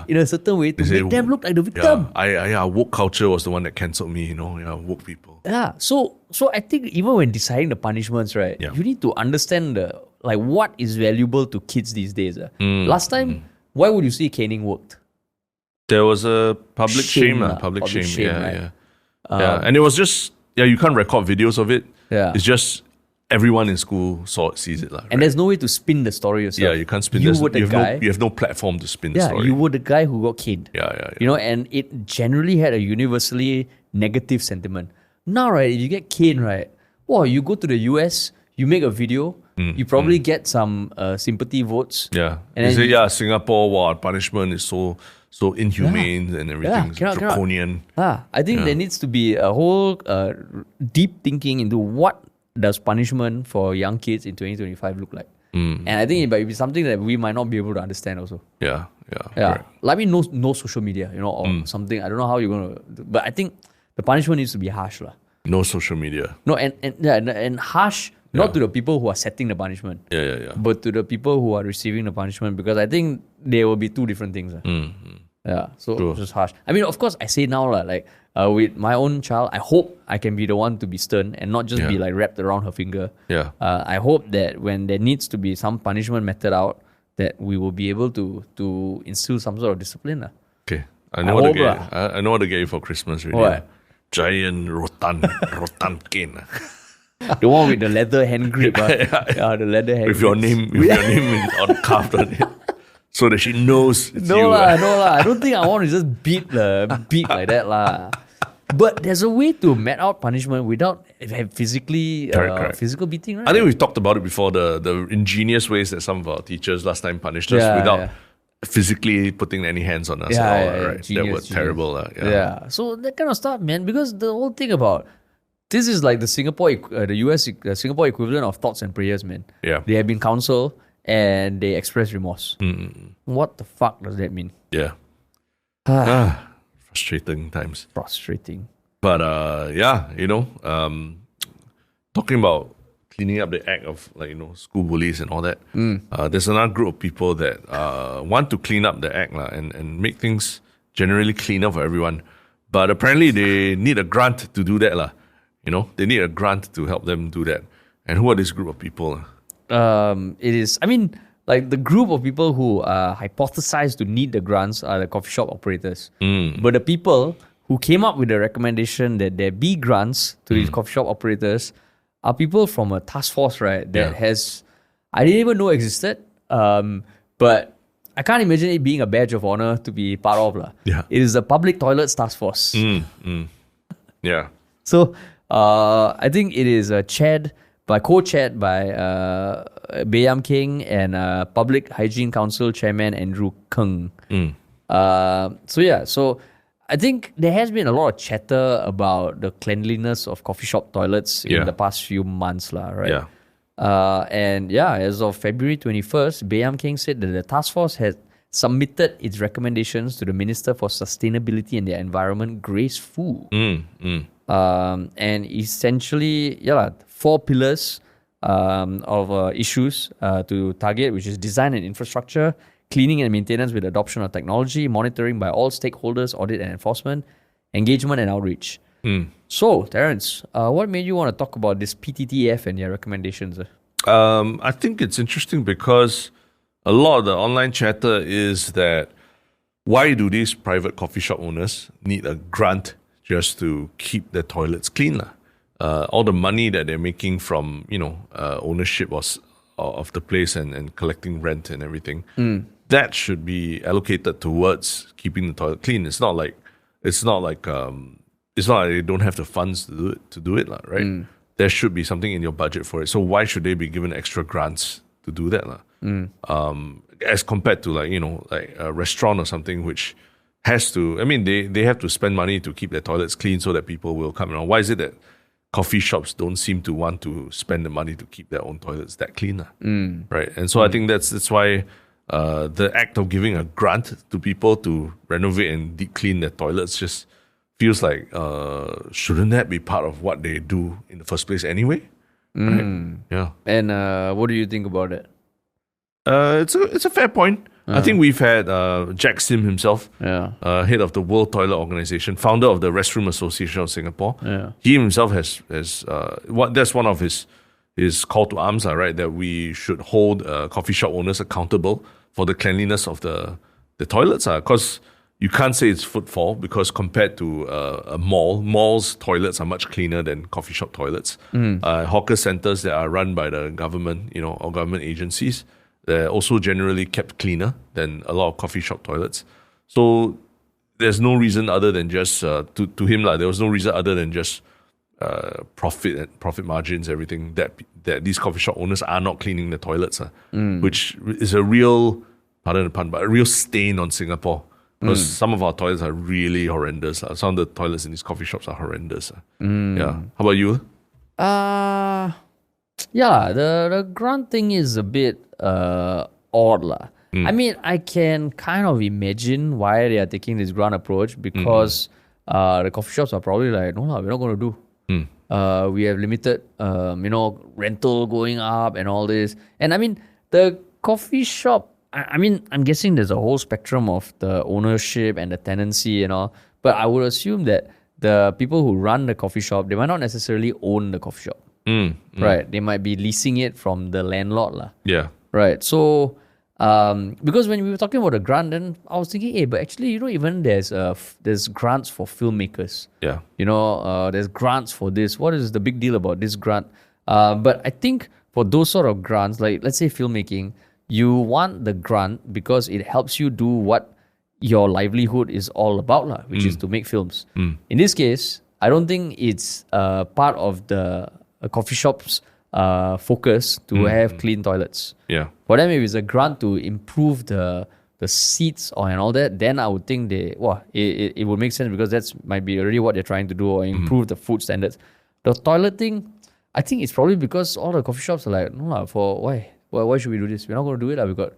in a certain way to make them look like the victim. Woke culture was the one that cancelled me, woke people. Yeah. So I think even when deciding the punishments, right, you need to understand what is valuable to kids these days. Last time, why would you say caning worked? There was a public shame. Public shame, right? Yeah. And it was just, you can't record videos of it. Yeah. It's just everyone in school sees it. Right? And there's no way to spin the story yourself. Yeah, you can't spin you this. were the guy. You have no platform to spin the story. Yeah, you were the guy who got caned. Yeah. And it generally had a universally negative sentiment. Now, right, if you get caned, right, you go to the US, you make a video, you probably get some sympathy votes. Yeah. And you then say, Singapore, punishment is so inhumane and everything. Draconian. I think there needs to be a whole deep thinking into what does punishment for young kids in 2025 look like. And I think it might be something that we might not be able to understand also. Yeah. Right. Like, I mean, no social media, or something. I don't know how you're going to... But I think the punishment needs to be harsh. No social media. No, and harsh, not to the people who are setting the punishment. Yeah. But to the people who are receiving the punishment, because I think there will be two different things. Yeah, so just harsh. I mean, of course, I say now, with my own child, I hope I can be the one to be stern and not just be wrapped around her finger. Yeah. I hope that when there needs to be some punishment meted out, that we will be able to instill some sort of discipline. Okay, I know what to get you for Christmas. Really. What? Giant rotan cane. The one with the leather hand grip. The leather hand with your name carved on it. So that she knows it's you. No lah. I don't think I want to just beat like that lah. But there's a way to met out punishment without correct. Physical beating, right? I think we've talked about it before, the ingenious ways that some of our teachers last time punished us without physically putting any hands on us at all, right? Genius, that was terrible. So that kind of stuff, man, because the whole thing about this is like the US Singapore equivalent of thoughts and prayers, man. Yeah. They have been counseled and they express remorse. What the fuck does that mean? Yeah. Frustrating times. Frustrating. But talking about cleaning up the act of school bullies and all that, there's another group of people that want to clean up the act and make things generally cleaner for everyone. But apparently they need a grant to do that. They need a grant to help them do that. And who are this group of people? It is, the group of people who are hypothesized to need the grants are the coffee shop operators. But the people who came up with the recommendation that there be grants to these coffee shop operators are people from a task force, right? That I didn't even know existed. But I can't imagine it being a badge of honor to be part of. Yeah. It is the Public Toilets Task Force. Yeah. So I think it is co-chaired by Bayam King and Public Hygiene Council Chairman Andrew Keng. So I think there has been a lot of chatter about the cleanliness of coffee shop toilets in the past few months, right? Yeah. As of February 21st, Bayam King said that the task force had submitted its recommendations to the Minister for Sustainability and the Environment, Grace Fu. And essentially, 4 pillars of issues to target, which is design and infrastructure, cleaning and maintenance with adoption of technology, monitoring by all stakeholders, audit and enforcement, engagement and outreach. So, Terence, what made you want to talk about this PTTF and their recommendations? I think it's interesting because a lot of the online chatter is that why do these private coffee shop owners need a grant just to keep their toilets clean? All the money that they're making from, ownership of the place and collecting rent and everything, that should be allocated towards keeping the toilet clean. It's not like they don't have the funds to do it, right? There should be something in your budget for it. So why should they be given extra grants to do that? As compared to a restaurant or something which has to, they have to spend money to keep their toilets clean so that people will come around. Why is it that coffee shops don't seem to want to spend the money to keep their own toilets that clean? Right? And so I think that's why the act of giving a grant to people to renovate and deep clean their toilets just feels like, shouldn't that be part of what they do in the first place anyway? Right? Yeah. And what do you think about it? It's a fair point. I think we've had Jack Sim himself, head of the World Toilet Organization, founder of the Restroom Association of Singapore. He himself has that's one of his call to arms, right? That we should hold coffee shop owners accountable for the cleanliness of the toilets, because you can't say it's footfall, because compared to a malls toilets are much cleaner than coffee shop toilets. Hawker centers that are run by the government, or government agencies, they're also generally kept cleaner than a lot of coffee shop toilets. So there's no reason other than just, to him, there was no reason other than just profit margins, everything, that these coffee shop owners are not cleaning the toilets, which is a real, pardon the pun, but a real stain on Singapore. Because some of our toilets are really horrendous. Some of the toilets in these coffee shops are horrendous. Yeah. How about you? The grant thing is a bit odd. I can kind of imagine why they are taking this grant approach, because the coffee shops are probably like, no, we're not going to do. We have limited, rental going up and all this. And the coffee shop, I'm guessing there's a whole spectrum of the ownership and the tenancy and all. But I would assume that the people who run the coffee shop, they might not necessarily own the coffee shop. Right? They might be leasing it from the landlord. Yeah. Right. So, because when we were talking about the grant, then I was thinking, but actually, even there's grants for filmmakers. Yeah. There's grants for this. What is the big deal about this grant? But I think for those sort of grants, like let's say filmmaking, you want the grant because it helps you do what your livelihood is all about, which is to make films. In this case, I don't think it's part of the coffee shop's focus to have clean toilets. Yeah. For them, if it's a grant to improve the seats and all that, then I would think it would make sense, because that's might be already what they're trying to do, or improve the food standards. The toilet thing, I think it's probably because all the coffee shops are like, no, for why? Why should we do this? We're not going to do it. We've got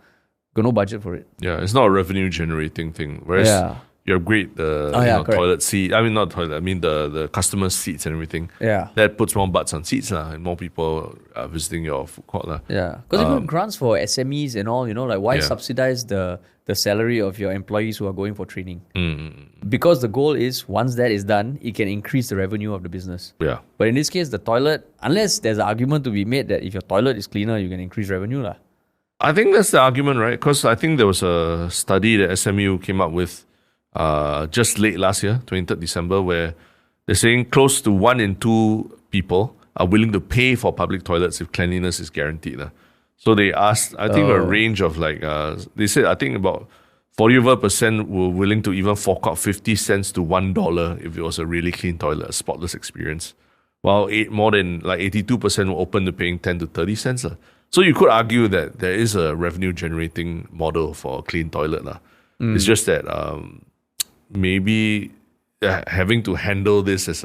no budget for it. Yeah, it's not a revenue generating thing. Whereas you upgrade the toilet seat. not toilet. The customer seats and everything. Yeah, that puts more butts on seats, and more people are visiting your food court. Yeah, because even grants for SMEs and all, why subsidize the salary of your employees who are going for training? Because the goal is, once that is done, it can increase the revenue of the business. Yeah. But in this case, the toilet, unless there's an argument to be made that if your toilet is cleaner, you can increase revenue. I think that's the argument, right? Because I think there was a study that SMU came up with just late last year, 23rd December, where they're saying close to 1 in 2 people are willing to pay for public toilets if cleanliness is guaranteed. So they asked, I think, a range of they said, I think about 40% were willing to even fork out 50 cents to $1 if it was a really clean toilet, a spotless experience. While more than 82% were open to paying 10 to 30 cents. So you could argue that there is a revenue generating model for a clean toilet. It's just that maybe having to handle this as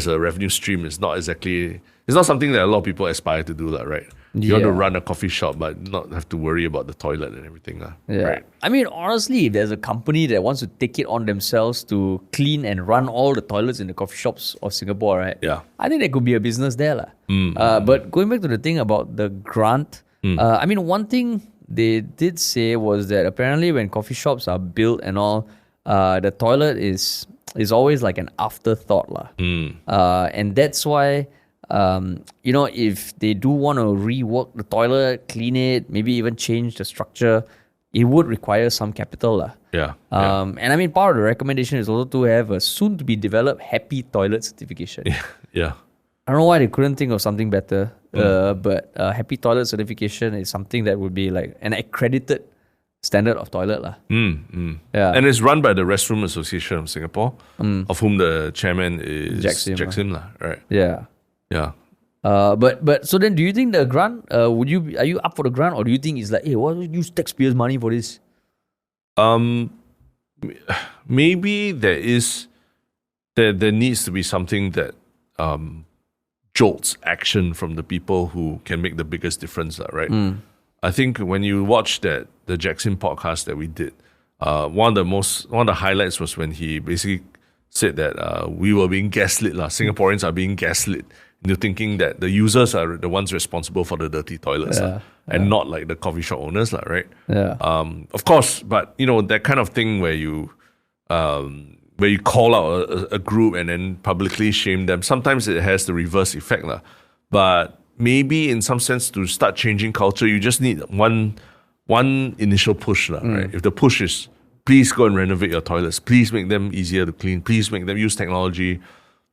a revenue stream is not exactly, it's not something that a lot of people aspire to do, right? You want to run a coffee shop, but not have to worry about the toilet and everything. Right? I mean, honestly, if there's a company that wants to take it on themselves to clean and run all the toilets in the coffee shops of Singapore, right? Yeah. I think there could be a business there. But going back to the thing about the grant, I mean, one thing they did say was that apparently when coffee shops are built and all, the toilet is always like an afterthought. And that's why... if they do want to rework the toilet, clean it, maybe even change the structure, it would require some capital. And I mean, part of the recommendation is also to have a soon-to-be-developed happy toilet certification. Yeah. I don't know why they couldn't think of something better, but happy toilet certification is something that would be like an accredited standard of toilet. Yeah. And it's run by the Restroom Association of Singapore, of whom the chairman is Jack Sim, right? Yeah. But so then, do you think the grant? Are you up for the grant, or do you think it's like, hey, why don't you use taxpayers' money for this? Maybe there needs to be something that jolts action from the people who can make the biggest difference, right? I think when you watch the Jackson podcast that we did, one of the highlights was when he basically said that we were being gaslit. Singaporeans are being gaslit into thinking that the users are the ones responsible for the dirty toilets and not like the coffee shop owners, right? Of course, but that kind of thing where you call out a group and then publicly shame them, sometimes it has the reverse effect. But maybe in some sense, to start changing culture, you just need one initial push, right? If the push is, please go and renovate your toilets, please make them easier to clean, please make them use technology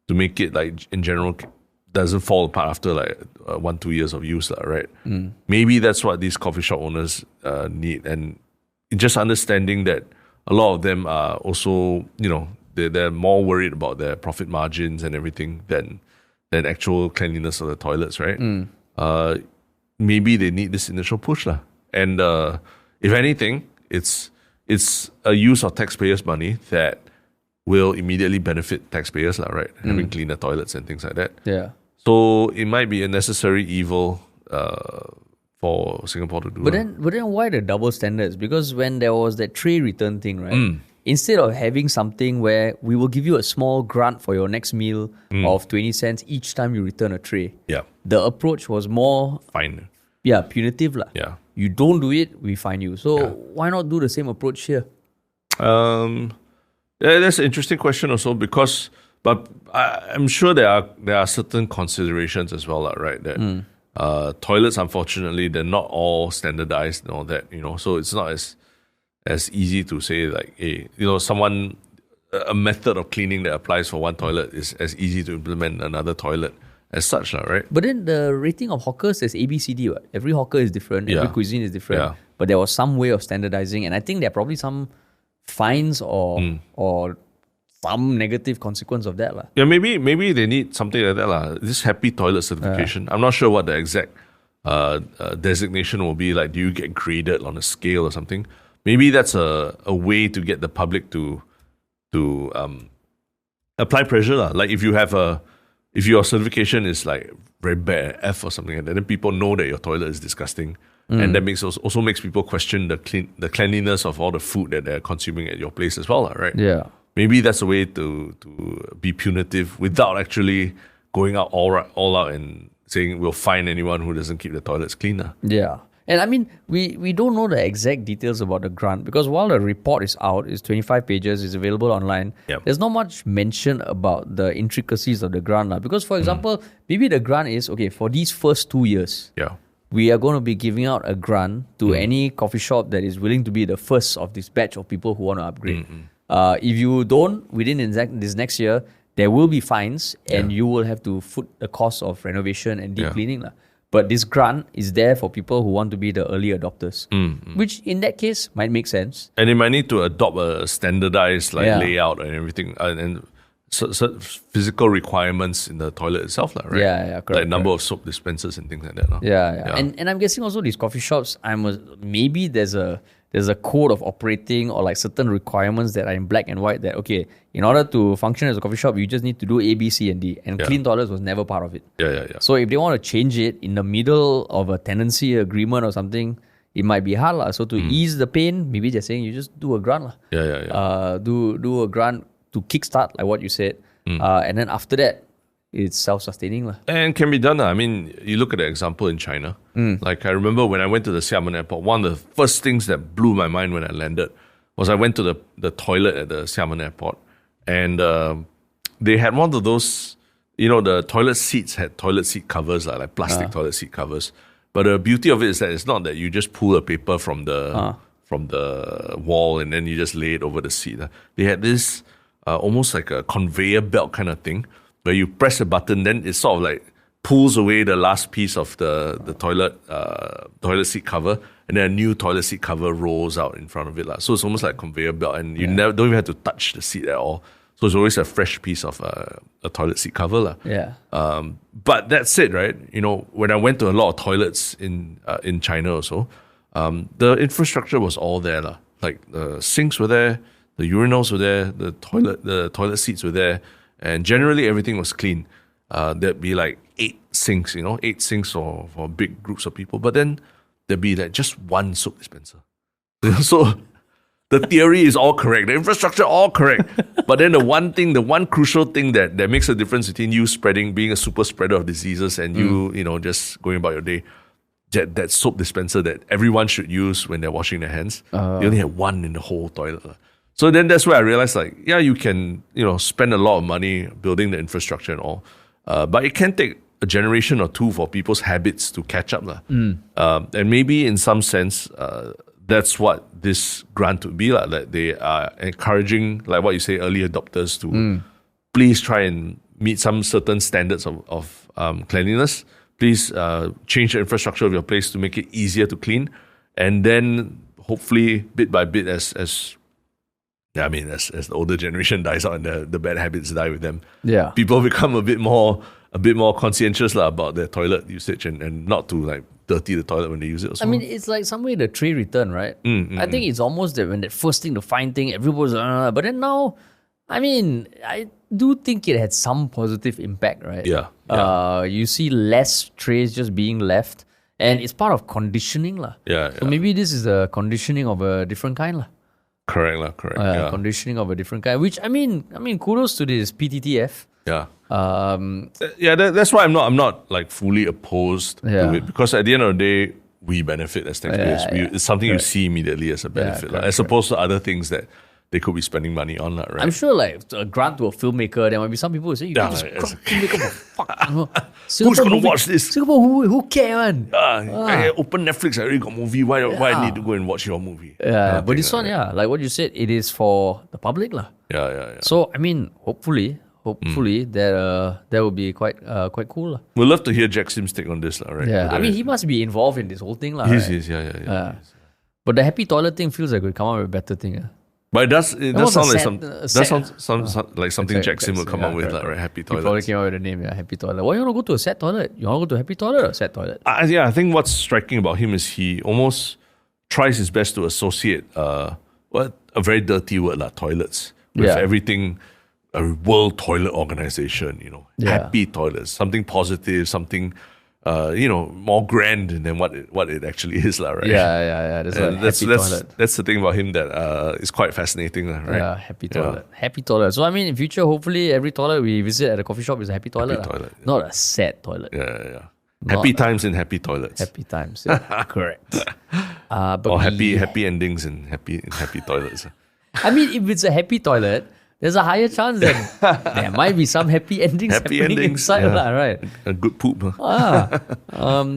to make it, like, in general, doesn't fall apart after like 1-2 years of use, right? Maybe that's what these coffee shop owners need, and just understanding that a lot of them are also, they're more worried about their profit margins and everything than actual cleanliness of the toilets, right? Maybe they need this initial push, and if anything, it's a use of taxpayers' money that will immediately benefit taxpayers, right? Having cleaner toilets and things like that. Yeah. So it might be a necessary evil for Singapore to do. But then why the double standards? Because when there was that tray return thing, right? Instead of having something where we will give you a small grant for your next meal of 20 cents each time you return a tray. The approach was more fine. Punitive. You don't do it, we fine you. So why not do the same approach here? That's an interesting question also, but I'm sure there are certain considerations as well, right? That toilets, unfortunately, they're not all standardized and all that, so it's not as easy to say like, hey, a method of cleaning that applies for one toilet is as easy to implement another toilet as such, right? But then the rating of hawkers is ABCD, right? Every hawker is different, every cuisine is different, but there was some way of standardizing, and I think there are probably some fines or some negative consequence of that. Yeah, maybe they need something like that. This happy toilet certification. I'm not sure what the exact designation will be. Like, do you get graded on a scale or something? Maybe that's a way to get the public to apply pressure. Like if your certification is like very bad, F or something like that, then people know that your toilet is disgusting. And that also makes people question the cleanliness of all the food that they're consuming at your place as well, right? Yeah. Maybe that's a way to be punitive without actually going out all out and saying we'll fine anyone who doesn't keep the toilets clean. Yeah. And I mean, we don't know the exact details about the grant, because while the report is out, it's 25 pages, it's available online, there's not much mention about the intricacies of the grant. Because, for example, maybe the grant is, okay, for these first 2 years, we are going to be giving out a grant to any coffee shop that is willing to be the first of this batch of people who want to upgrade. If you don't, within this next year, there will be fines and you will have to foot the cost of renovation and deep cleaning. But this grant is there for people who want to be the early adopters, which in that case might make sense. And they might need to adopt a standardized layout and everything, and physical requirements in the toilet itself, right? Correct. Like number of soap dispensers and things like that. And I'm guessing also these coffee shops, maybe there's a there's a code of operating or like certain requirements that are in black and white that, okay, in order to function as a coffee shop, you just need to do A, B, C, and D. And clean toilets was never part of it. Yeah. So if they want to change it in the middle of a tenancy agreement or something, it might be hard. So to ease the pain, maybe they're saying you just do a grant. Yeah. Do a grant to kickstart, like what you said. And then after that, it's self-sustaining. And can be done. I mean, you look at the example in China. Like I remember when I went to the Xiamen airport, one of the first things that blew my mind when I landed was I went to the toilet at the Xiamen airport. And they had one of those, the toilet seats had toilet seat covers, like plastic toilet seat covers. But the beauty of it is that it's not that you just pull a paper from the wall and then you just lay it over the seat. They had this almost like a conveyor belt kind of thing, where you press a button, then it sort of like pulls away the last piece of the toilet seat cover, and then a new toilet seat cover rolls out in front of it. So it's almost like a conveyor belt, and you don't even have to touch the seat at all. So it's always a fresh piece of a toilet seat cover. But that said, right, when I went to a lot of toilets in China also, the infrastructure was all there. Like the sinks were there, the urinals were there, the toilet seats were there, and generally everything was clean. There'd be like 8 sinks, 8 sinks for big groups of people. But then there'd be like just one soap dispenser. So the theory is all correct, the infrastructure all correct. But then the one crucial thing that makes a difference between you being a super spreader of diseases and you just going about your day, that soap dispenser that everyone should use when they're washing their hands, you only have one in the whole toilet. So then that's where I realized, you can, spend a lot of money building the infrastructure and all, but it can take a generation or two for people's habits to catch up. And maybe in some sense, that's what this grant would be like. That they are encouraging, like what you say, early adopters to please try and meet some certain standards of cleanliness. Please change the infrastructure of your place to make it easier to clean. And then hopefully, bit by bit, as the older generation dies out and the bad habits die with them, people become a bit more conscientious about their toilet usage and not to dirty the toilet when they use it also. It's like some way the tray return, right? I think it's almost that when that first thing, the fine thing, everybody's but then now, I do think it had some positive impact, right? You see less trays just being left, and it's part of conditioning. So maybe this is a conditioning of a different kind. Correct. Conditioning of a different kind, which kudos to this PTTF. That's why I'm not fully opposed to it, because at the end of the day, we benefit as taxpayers. It's something you see immediately as a benefit, as opposed to other things that they could be spending money on, right? I'm sure, a grant to a filmmaker, there might be some people who say, you can just grant filmmaker for fuck. Who's going to watch this? Singapore, who cares, man? I open Netflix, I already got movie. Why I need to go and watch your movie? But this one, like what you said, it is for the public. So, hopefully that will be quite cool. We'd love to hear Jack Sim's take on this, right? He must be involved in this whole thing. He is, yeah. But the happy toilet thing feels like we come up with a better thing. But it does sound like something Jack Sim will come up with, right? Happy toilet. He probably came up with the name, Happy Toilet. Why you want to go to a sad toilet? You want to go to a happy toilet or a sad toilet? I think what's striking about him is he almost tries his best to associate a very dirty word, toilets, with everything. A World Toilet Organization, happy toilets, something positive, something more grand than what it actually is, right? That's the thing about him that is quite fascinating, right? Yeah, happy toilet. Happy toilet. So in future, hopefully every toilet we visit at a coffee shop is a happy toilet. Not a sad toilet. Yeah. Happy times in happy toilets. Happy times, correct. Or happy endings in happy toilets. If it's a happy toilet, there's a higher chance that there might be some happy endings inside, right? A good poop.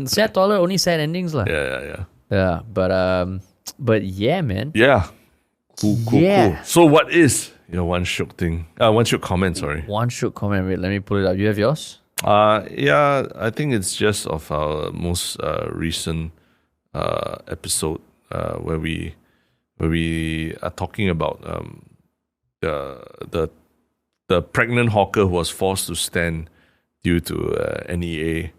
Sad toilet, only sad endings. Yeah, but yeah, man. Yeah. Cool. So what is your one Shiok thing? One Shiok comment, sorry. One Shiok comment. Wait, let me pull it up. You have yours? I think it's just of our most recent episode where we are talking about the pregnant hawker who was forced to stand due to NEA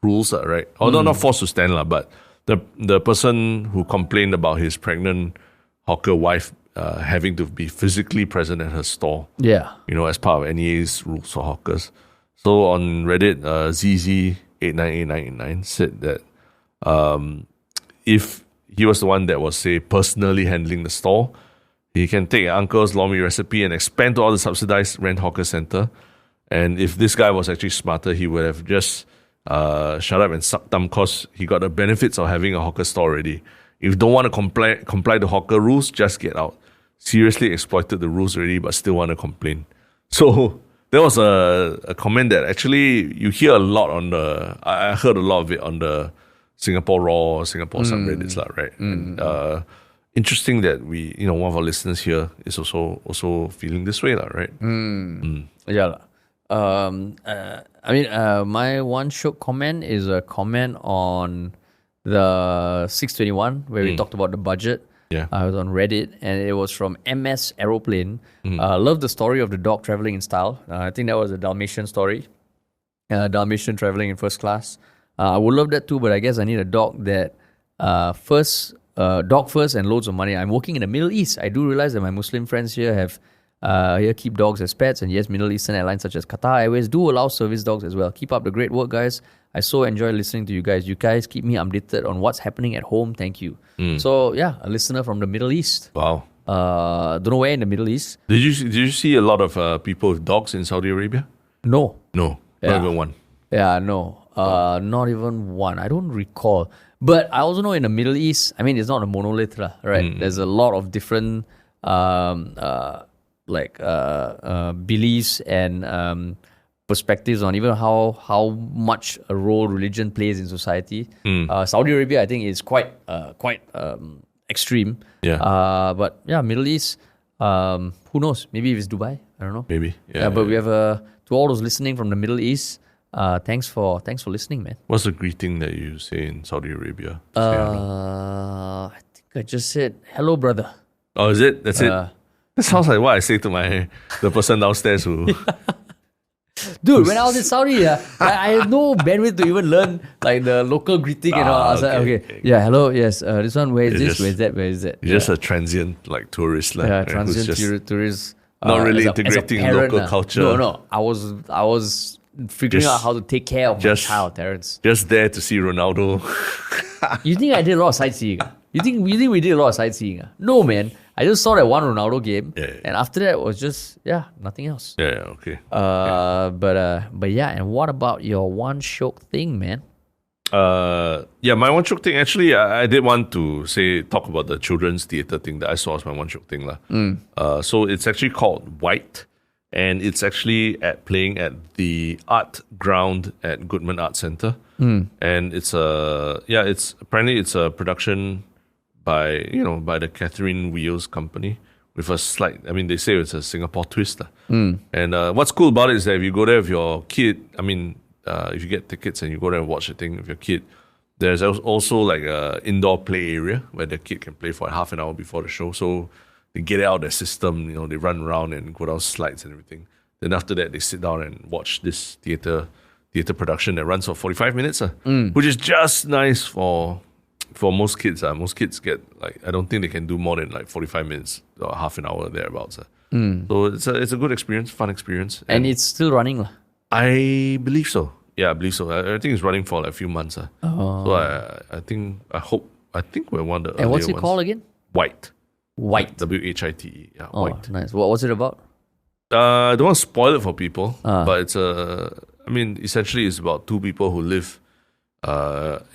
rules, right? Although not forced to stand, but the person who complained about his pregnant hawker wife having to be physically present at her store. Yeah. As part of NEA's rules for hawkers. So on Reddit, ZZ898989 said that if he was the one that was, say, personally handling the store, he can take an uncle's lor mee recipe and expand to all the subsidized rent hawker center. And if this guy was actually smarter, he would have just shut up and sucked thumb because he got the benefits of having a hawker store already. If you don't want to comply the hawker rules, just get out. Seriously exploited the rules already, but still want to complain. So there was a comment that actually you hear a lot I heard a lot of it on the Singapore Raw, Singapore subreddits, right? And, interesting that one of our listeners here is also feeling this way, right? Yeah. My one Shiok comment is a comment on the 621 where we talked about the budget. Yeah. I was on Reddit and it was from MS Aeroplane. Love the story of the dog traveling in style. I think that was a Dalmatian story. Dalmatian traveling in first class. I would love that too, but I guess I need a dog that dog first and loads of money. I'm working in the Middle East. I do realize that my Muslim friends here keep dogs as pets, and yes, Middle Eastern airlines such as Qatar Airways do allow service dogs as well. Keep up the great work, guys. I so enjoy listening to you guys. You guys keep me updated on what's happening at home. Thank you. So yeah, a listener from the Middle East. Wow. Don't know where in the Middle East. Did you see a lot of people with dogs in Saudi Arabia? No. Not even one. Yeah, no. Not even one. I don't recall. But I also know in the Middle East, I mean, it's not a monolith, right? There's a lot of different beliefs and perspectives on even how much a role religion plays in society. Saudi Arabia, I think, is quite extreme. Yeah. But yeah, Middle East, who knows? Maybe if it's Dubai, I don't know. Maybe. But we have to all those listening from the Middle East. Thanks for listening, man. What's the greeting that you say in Saudi Arabia? I think I just said hello, brother. Oh, is it? That's it. That sounds like what I say to the person downstairs who. Dude, when I was in Saudi, I had no bandwidth to even learn like the local greeting and all. I was like, okay, yeah, hello, yes. This one, where is this? Where is that? Where is that? You're just a transient tourist, transient tourist. Not really integrating local culture. No. I was figuring out how to take care of my child, Terrence. Just there to see Ronaldo. You think I did a lot of sightseeing? You think we did a lot of sightseeing? No, man. I just saw that one Ronaldo game, and after that it was just nothing else. Okay. But yeah. And what about your one Shiok thing, man? My one Shiok thing. Actually, I did want to talk about the children's theatre thing that I saw as my one Shiok thing, lah. So it's actually called White. And it's actually playing at the Art Ground at Goodman Art Centre. And it's apparently a production by the Catherine Wheels company with a slight, they say it's a Singapore twist. And what's cool about it is that if you go there with your kid, if you get tickets and you go there and watch the thing with your kid, there's also like a indoor play area where the kid can play for half an hour before the show. So they get it out of their system, they run around and go down slides and everything. Then after that, they sit down and watch this theatre production that runs for 45 minutes, which is just nice for most kids. Most kids get, I don't think they can do more than 45 minutes or half an hour thereabouts. So it's a good experience, fun experience. And it's still running? I believe so. Yeah, I believe so. I think it's running for a few months. So I think we're one of the earlier ones. And what's it called again? White. White. WHITE. Yeah, oh, White. Nice. What was it about? I don't want to spoil it for people, but it's essentially it's about two people who live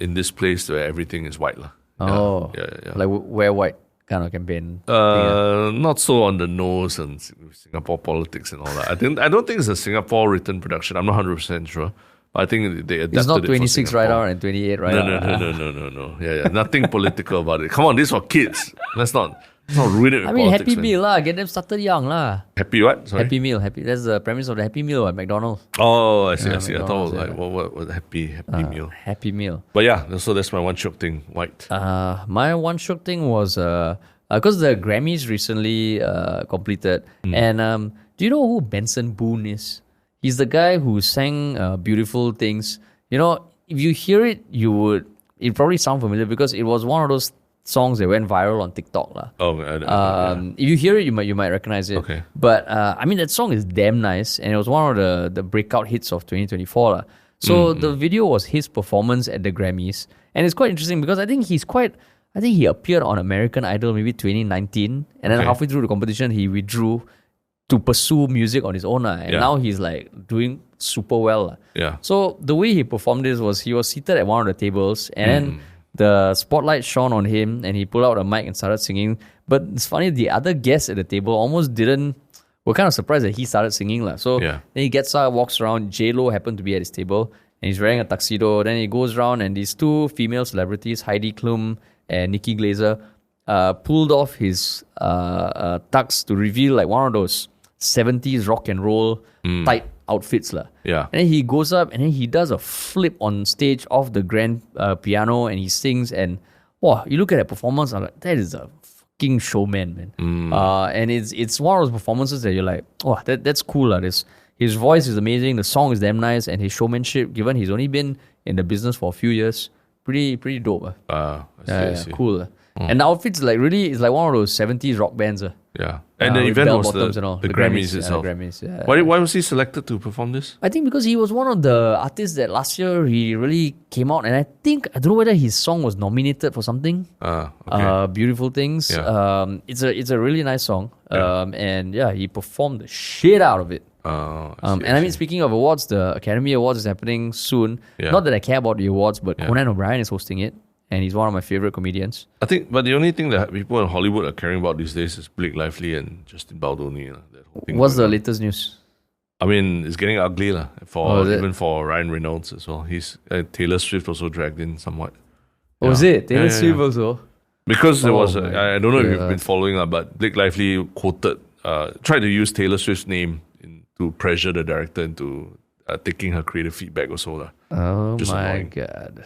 in this place where everything is white. Yeah. Like wear white kind of campaign. Not so on the nose and Singapore politics and all that. I don't think it's a Singapore written production. I'm not 100% sure. I think they adapted it. It's not 26 right out and 28 right out. No. Yeah. Nothing political about it. Come on, this is for kids. Let's not ruin it with politics. Happy Meal lah. Get them started young lah. Happy what? Sorry? Happy Meal. That's the premise of the Happy Meal at McDonald's. Oh, I see. I thought it was like, what was Happy Meal? Happy Meal. But yeah, so that's my one Shiok thing, White. My one Shiok thing was, because the Grammys recently completed. And do you know who Benson Boone is? He's the guy who sang Beautiful Things. If you hear it, you would it probably sounds familiar because it was one of those songs that went viral on TikTok. If you hear it, you might recognize it. Okay. But I mean, that song is damn nice, and it was one of the breakout hits of 2024. So the video was his performance at the Grammys, and it's quite interesting because I think he appeared on American Idol maybe 2019, and then halfway through the competition he withdrew to pursue music on his own, and now he's like doing super well. So the way he performed this was he was seated at one of the tables, and then the spotlight shone on him, and he pulled out a mic and started singing. But it's funny, the other guests at the table were kind of surprised that he started singing. So then he gets out, walks around. J-Lo happened to be at his table, and he's wearing a tuxedo. Then he goes around, and these two female celebrities, Heidi Klum and Nikki Glaser, pulled off his tux to reveal like one of those 70s rock and roll tight outfits. And then he goes up and then he does a flip on stage off the grand piano and he sings, and wow, you look at that performance, I'm like, that is a fucking showman, man. And it's one of those performances that you're like, oh, that's cool. His voice is amazing, the song is damn nice, and his showmanship, given he's only been in the business for a few years, pretty dope. I see. Cool. And the outfit's like really, it's like one of those 70s rock bands. And the event was the Grammys itself. Grammys, Why was he selected to perform this? I think because he was one of the artists that last year he really came out, and I don't know whether his song was nominated for something. Beautiful Things. It's a really nice song. And he performed the shit out of it. And I mean, speaking of awards, the Academy Awards is happening soon. Not that I care about the awards, but Conan O'Brien is hosting it, and he's one of my favorite comedians. I think, but the only thing that people in Hollywood are caring about these days is Blake Lively and Justin Baldoni. What's the latest news? I mean, it's getting ugly even for Ryan Reynolds as well. He's Taylor Swift also dragged in somewhat. Oh, is it? Taylor Swift also? Because there was, I don't know if you've been following, but Blake Lively tried to use Taylor Swift's name to pressure the director into taking her creative feedback also. Oh just my annoying. God.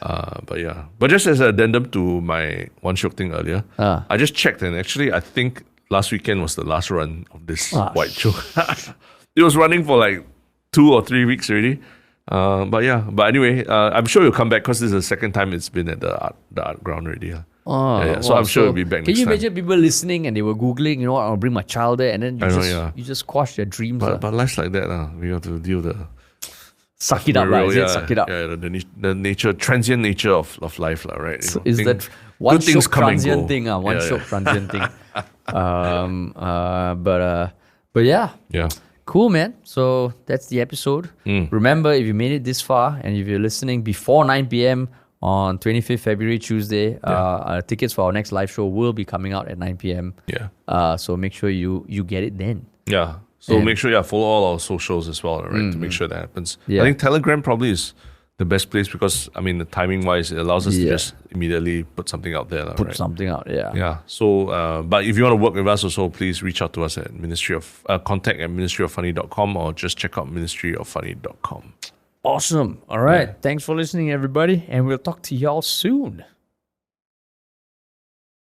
But just as an addendum to my one Shiok thing earlier, I just checked, and actually I think last weekend was the last run of this white show. It was running for like 2 or 3 weeks already. But anyway, I'm sure it'll come back because this is the second time it's been at the art ground already. So I'm sure it'll be back next time. Can you imagine people listening and they were Googling, I'll bring my child there, and then you just quash their dreams. But life's like that. We have to deal with the... Suck it up, suck it up. The transient nature of life, right? So is that one Shiok transient thing? One Shiok transient thing. But yeah. Cool, man. So that's the episode. Remember, if you made it this far and if you're listening before 9 p.m. on 25th February, Tuesday, tickets for our next live show will be coming out at 9 p.m. So make sure you get it then. So make sure follow all our socials as well, right? To make sure that happens. I think Telegram probably is the best place because, I mean, the timing wise, it allows us to just immediately put something out there. Put something out, So, but if you want to work with us also, please reach out to us at contact at ministryoffunny.com or just check out ministryoffunny.com. Awesome. All right. Thanks for listening, everybody. And we'll talk to y'all soon.